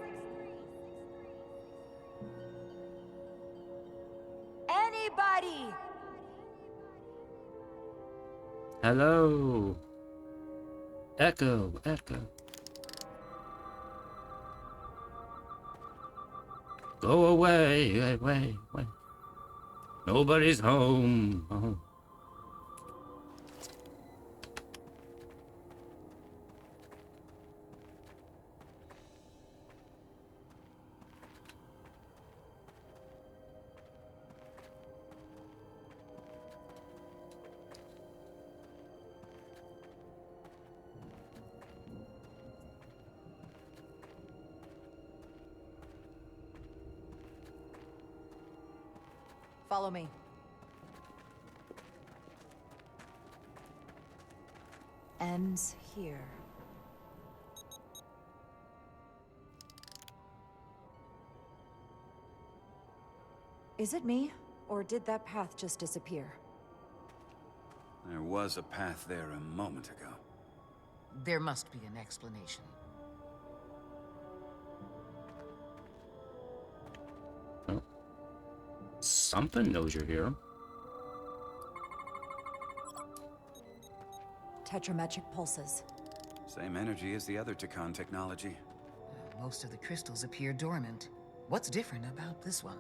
Anybody! Hello! Echo, echo. Go away, away, away. Nobody's home. Oh. Follow me. Ends here. Is it me, or did that path just disappear? There was a path there a moment ago. There must be an explanation. Something knows you're here. Tetrametric pulses. Same energy as the other Takan technology. Most of the crystals appear dormant. What's different about this one?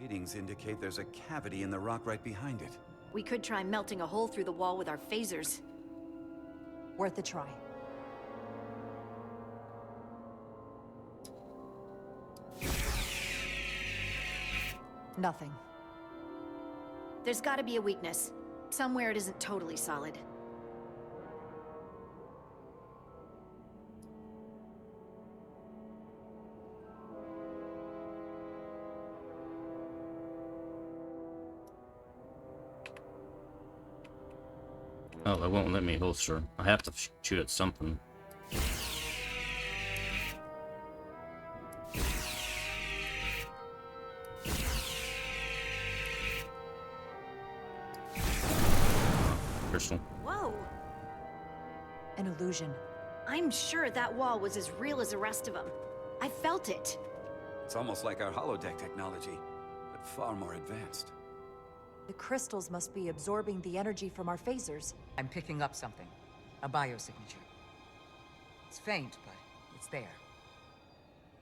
Readings indicate there's a cavity in the rock right behind it. We could try melting a hole through the wall with our phasers. Worth a try. Nothing. There's gotta be a weakness. Somewhere it isn't totally solid. Oh, they won't let me holster. I have to shoot at something. Crystal. Whoa! An illusion. I'm sure that wall was as real as the rest of them. I felt it. It's almost like our holodeck technology, but far more advanced. The crystals must be absorbing the energy from our phasers. I'm picking up something. A biosignature. It's faint, but it's there.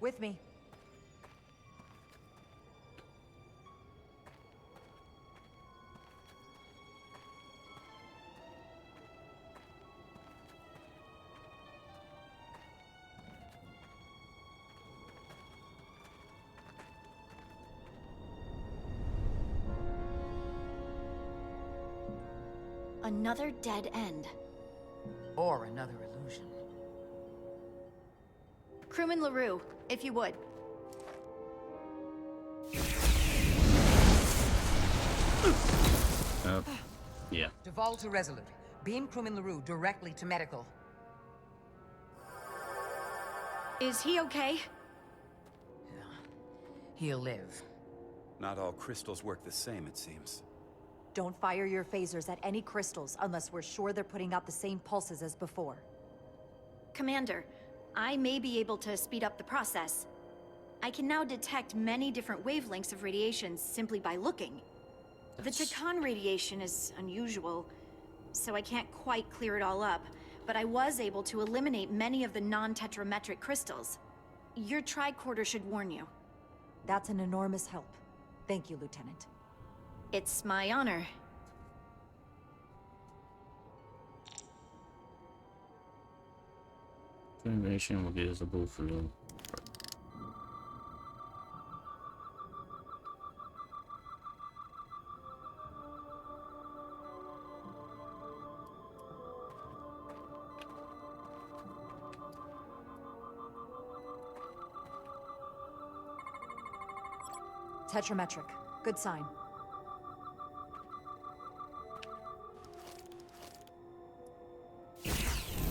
With me. Another dead end. Or another illusion. Crewman LaRue, if you would. Yeah. Duval to Resolute. Beam crewman LaRue directly to medical. Is he okay? He'll live. Not all crystals work the same, it seems. Don't fire your phasers at any crystals unless we're sure they're putting out the same pulses as before. Commander, I may be able to speed up the process. I can now detect many different wavelengths of radiation simply by looking. The Takan radiation is unusual, so I can't quite clear it all up, but I was able to eliminate many of the non-tetrametric crystals. Your tricorder should warn you. That's an enormous help. Thank you, Lieutenant. It's my honor. Information will be visible for you. Tetrametric. Good sign.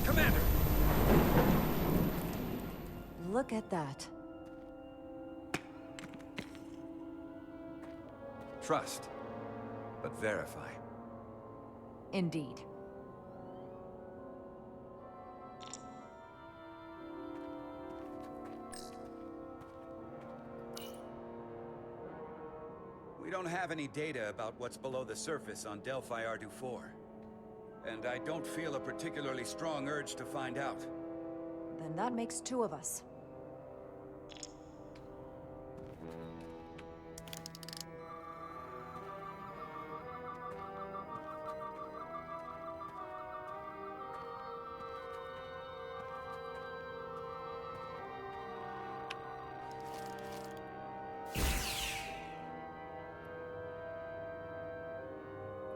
Commander! Look at that. Trust, but verify. Indeed. We don't have any data about what's below the surface on Delphi Ardu 4. And I don't feel a particularly strong urge to find out. Then that makes two of us.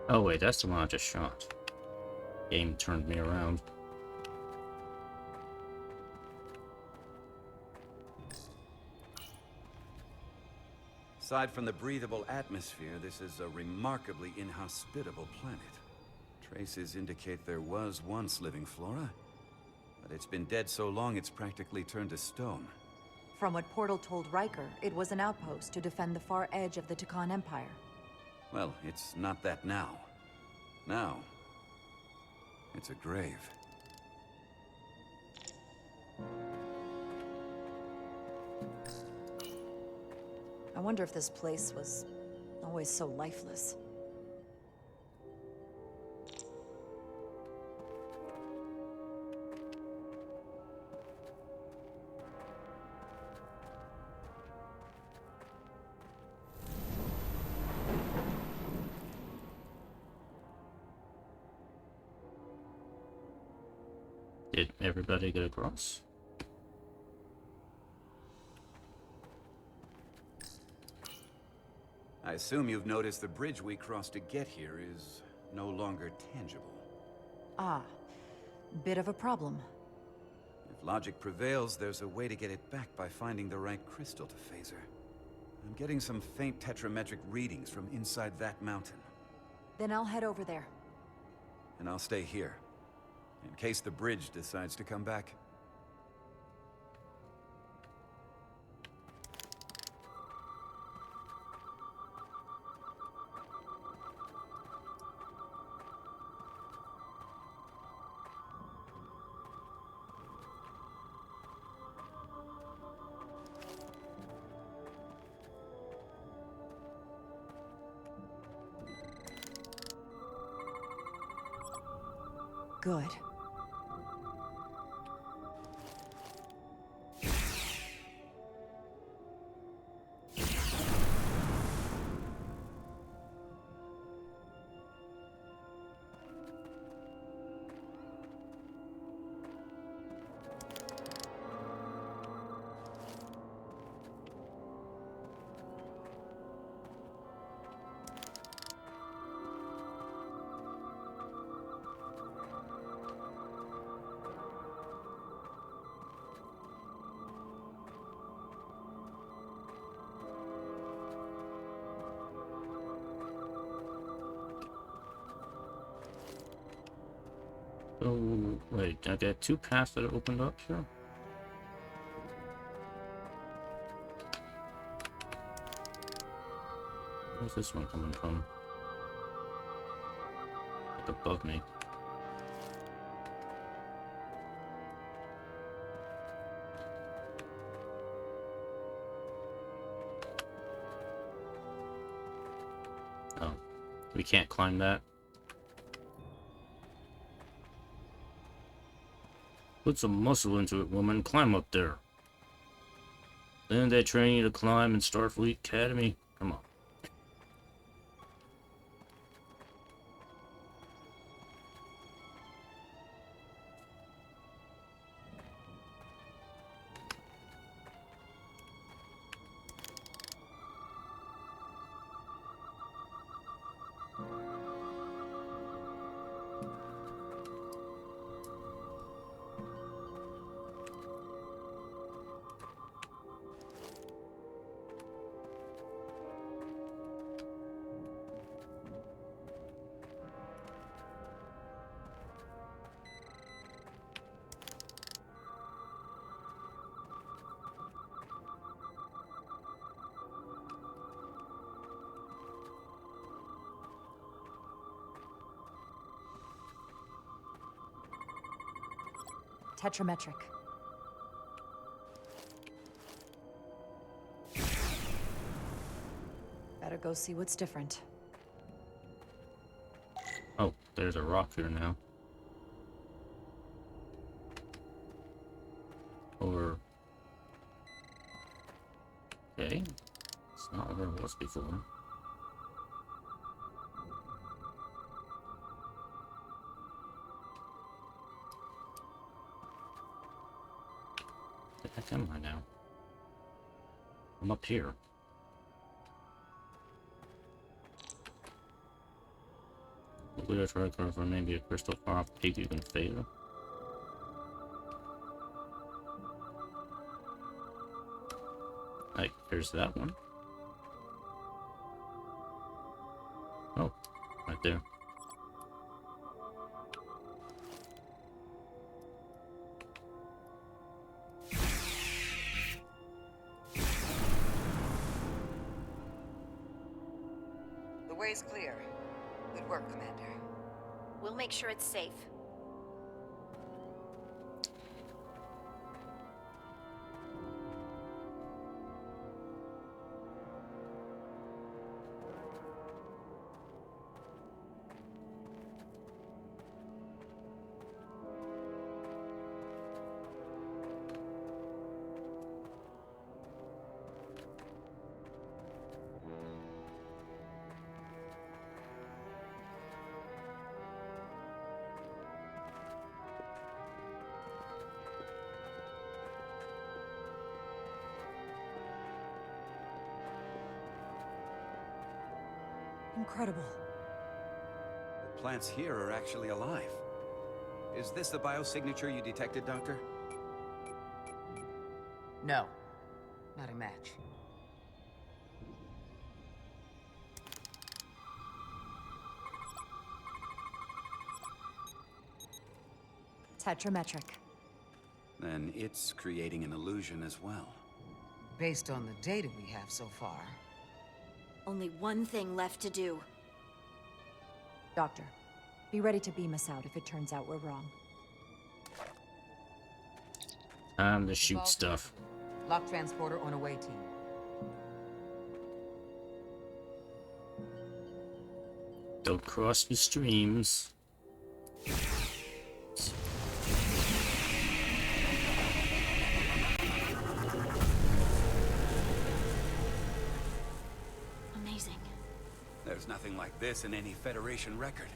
Oh wait, that's the one I just shot. Game turned me around. Aside from the breathable atmosphere, this is a remarkably inhospitable planet. Traces indicate there was once living flora, but it's been dead so long it's practically turned to stone. From what Portal told Riker, it was an outpost to defend the far edge of the Takan Empire. Well, it's not that now. Now, it's a grave. I wonder if this place was always so lifeless. Did everybody get across? I assume you've noticed the bridge we crossed to get here is no longer tangible. Ah, bit of a problem. If logic prevails, there's a way to get it back by finding the right crystal to phaser. I'm getting some faint tetrametric readings from inside that mountain. Then I'll head over there. And I'll stay here, in case the bridge decides to come back. Good. Oh, wait, I got two paths that are opened up here? Where's this one coming from? Like above me. Oh, we can't climb that? Put some muscle into it, woman. Climb up there. Then they train you to climb in Starfleet Academy. Come on. Tetrametric. Better go see what's different. Oh, there's a rock here now. Or... okay. It's not where it was before. Where the heck am I now? I'm up here. We're gonna try to for maybe a crystal far off peak you can fail. Like, here's that one. Oh, right there. The way's clear. Good work, Commander. We'll make sure it's safe. Incredible. The plants here are actually alive. Is this the biosignature you detected, Doctor? No, not a match. Tetrametric. Then it's creating an illusion as well. Based on the data we have so far. Only one thing left to do. Doctor, be ready to beam us out if it turns out we're wrong. Time to shoot stuff. Lock transporter on away team. Don't cross the streams. Amazing. There's nothing like this in any Federation record.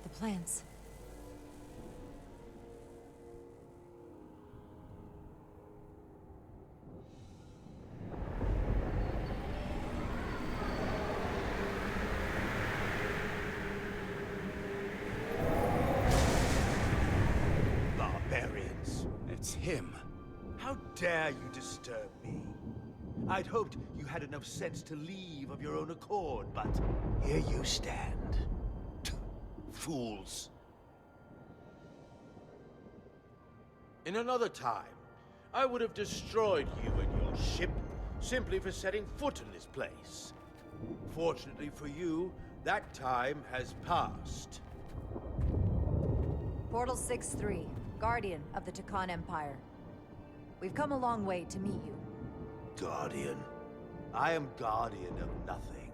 The plants. Barbarians. It's him. How dare you disturb me? I'd hoped you had enough sense to leave of your own accord, but here you stand. Fools. In another time, I would have destroyed you and your ship simply for setting foot in this place. Fortunately for you, that time has passed. Portal 6-3, Guardian of the Takan Empire. We've come a long way to meet you. Guardian. I am guardian of nothing.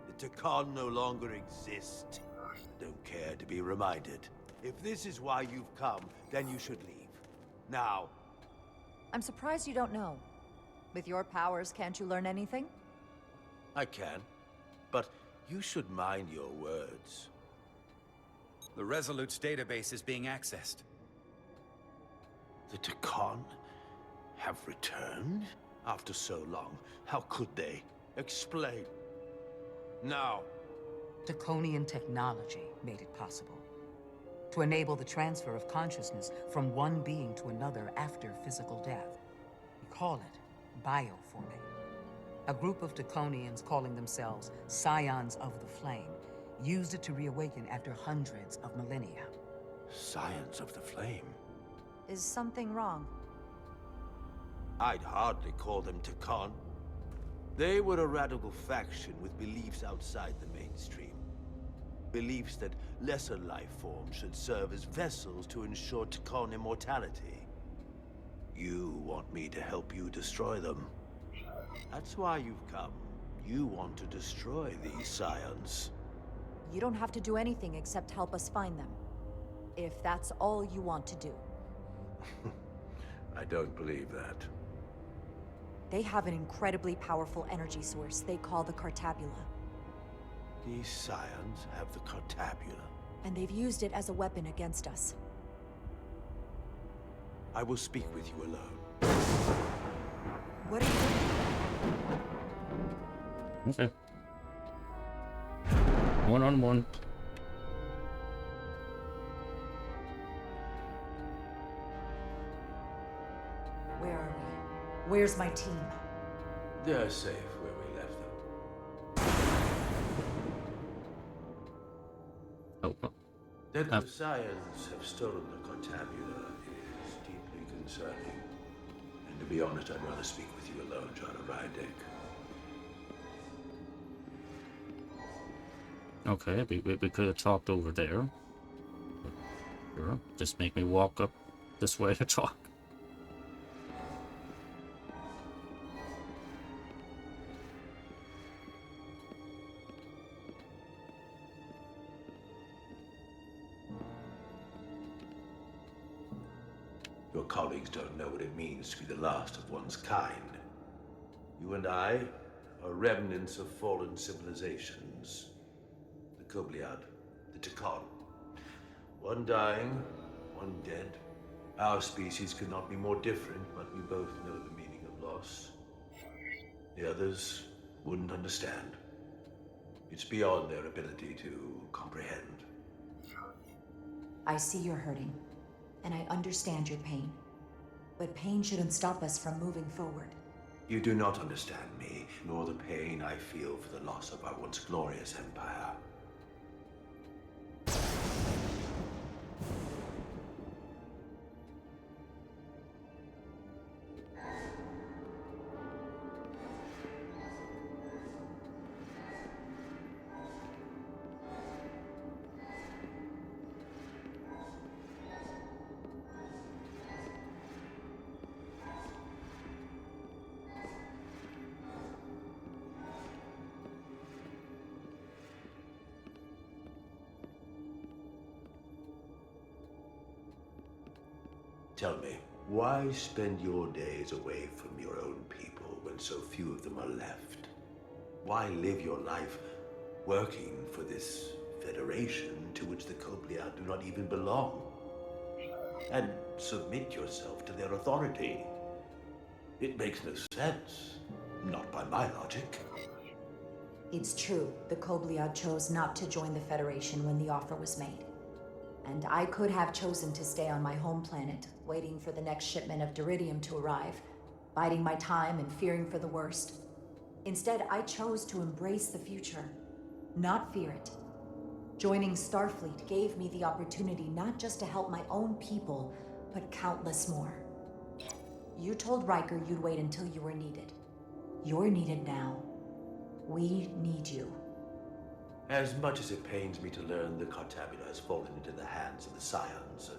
The Takan no longer exist. Don't care to be reminded. If this is why you've come, then you should leave. Now. I'm surprised you don't know. With your powers, can't you learn anything? I can. But you should mind your words. The Resolute's database is being accessed. The Takan have returned? After so long, how could they? Explain. Now. Draconian technology made it possible. To enable the transfer of consciousness from one being to another after physical death. We call it bioforming. A group of Draconians calling themselves Scions of the Flame used it to reawaken after hundreds of millennia. Scions of the Flame? Is something wrong? I'd hardly call them Takan. They were a radical faction with beliefs outside the mainstream. Beliefs that lesser life forms should serve as vessels to ensure Takan immortality. You want me to help you destroy them. That's why you've come. You want to destroy these Scions. You don't have to do anything except help us find them. If that's all you want to do. I don't believe that. They have an incredibly powerful energy source they call the Cartabula. These Scions have the Cartabula. And they've used it as a weapon against us. I will speak with you alone. What are you doing? Okay. One-on-one. Where are we? Where's my team? They're safe where we left them. Oh. That the Scions have stolen the Cartabula is deeply concerning. And to be honest, I'd rather speak with you alone, John Rydick. Okay, we could have talked over there. Sure, just make me walk up this way to talk. Your colleagues don't know what it means to be the last of one's kind. You and I are remnants of fallen civilizations. The Kobliad, the Takan. One dying, one dead. Our species could not be more different, but we both know the meaning of loss. The others, wouldn't understand. It's beyond their ability to comprehend. I see you're hurting, and I understand your pain. But pain shouldn't stop us from moving forward. You do not understand me, nor the pain I feel for the loss of our once glorious empire. Tell me, why spend your days away from your own people when so few of them are left? Why live your life working for this federation to which the Kobliad do not even belong? And submit yourself to their authority? It makes no sense. Not by my logic. It's true, the Kobliad chose not to join the Federation when the offer was made. And I could have chosen to stay on my home planet, waiting for the next shipment of Deridium to arrive, biding my time and fearing for the worst. Instead, I chose to embrace the future, not fear it. Joining Starfleet gave me the opportunity not just to help my own people, but countless more. You told Riker you'd wait until you were needed. You're needed now. We need you. As much as it pains me to learn the Cartabula has fallen into the hands of the Scions,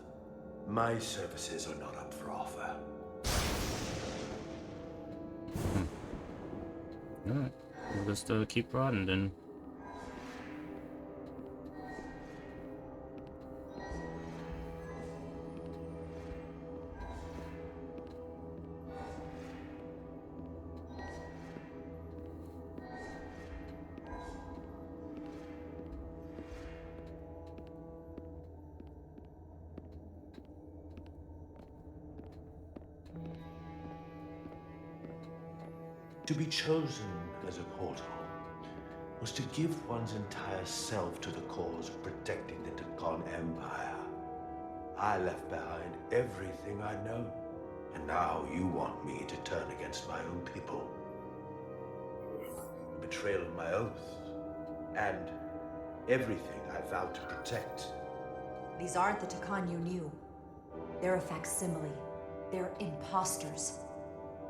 my services are not up for offer. Alright, we'll just keep riding then. To be chosen as a portal was to give one's entire self to the cause of protecting the Takon Empire. I left behind everything I know, and now you want me to turn against my own people. A betrayal of my oath, and everything I vowed to protect. These aren't the Takon you knew. They're a facsimile. They're imposters.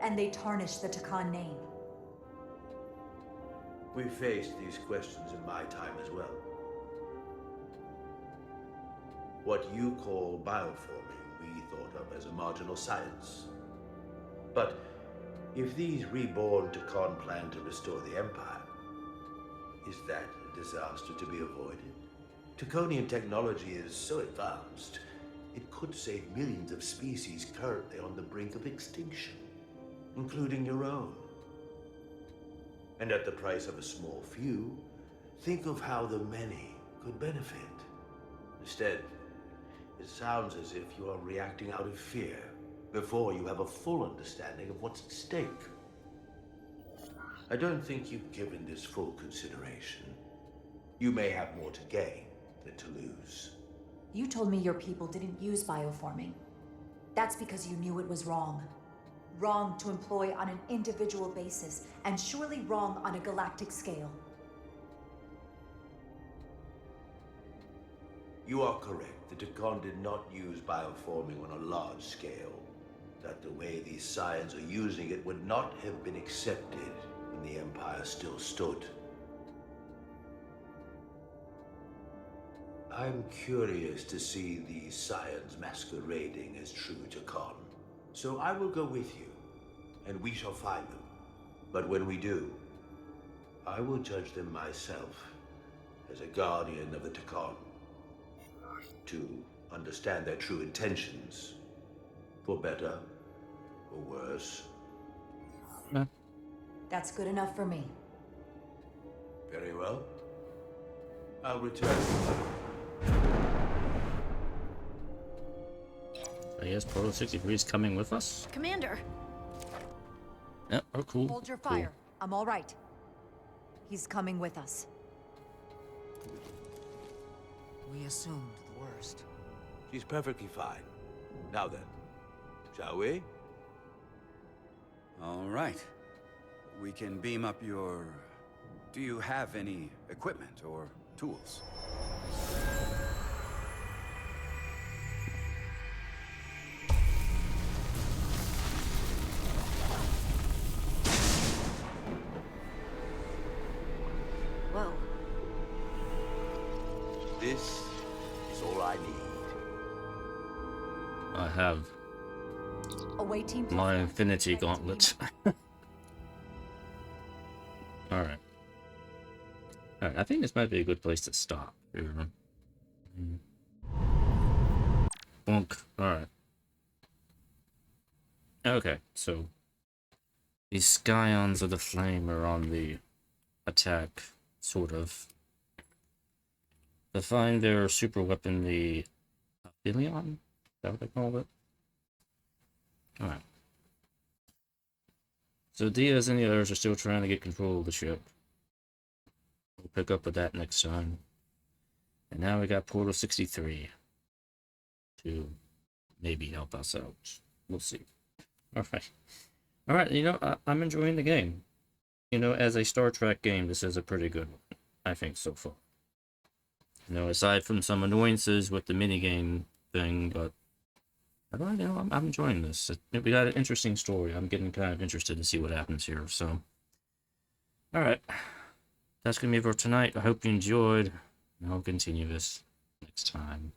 And they tarnish the Takon name. We faced these questions in my time as well. What you call bioforming, we thought of as a marginal science. But if these reborn Takon plan to restore the Empire, is that a disaster to be avoided? Takonian technology is so advanced, it could save millions of species currently on the brink of extinction, including your own. And at the price of a small few, think of how the many could benefit. Instead, it sounds as if you are reacting out of fear before you have a full understanding of what's at stake. I don't think you've given this full consideration. You may have more to gain than to lose. You told me your people didn't use bioforming. That's because you knew it was wrong. Wrong to employ on an individual basis, and surely wrong on a galactic scale. You are correct. The Takon did not use bioforming on a large scale. That the way these Scions are using it would not have been accepted when the Empire still stood. I'm curious to see these Scions masquerading as true Takon. So I will go with you, and we shall find them. But when we do, I will judge them myself as a guardian of the Takon, to understand their true intentions, for better or worse. That's good enough for me. Very well. I'll return. I guess Proto 63 is coming with us? Commander! Yeah, oh cool. Hold your fire. I'm all right. He's coming with us. We assumed the worst. She's perfectly fine. Now then, shall we? All right. We can beam up your... Do you have any equipment or tools? Whoa. This is all I need. I have Away team. my infinity gauntlet. Alright. Alright, I think this might be a good place to stop. Here. Bonk. Alright. Okay, so these Scions of the Flame are on the attack, sort of. To find their super weapon, the Alydian? Is that what they call it? Alright. So Diaz and the others are still trying to get control of the ship. We'll pick up with that next time. And now we got Portal 63 to maybe help us out. We'll see. Alright. Alright, you know, I'm enjoying the game. You know, as a Star Trek game, this is a pretty good one, I think, so far. You know, aside from some annoyances with the minigame thing, but I don't know, I'm enjoying this. We got an interesting story. I'm getting kind of interested to see what happens here, so. Alright. That's going to be it for tonight. I hope you enjoyed, and I'll continue this next time.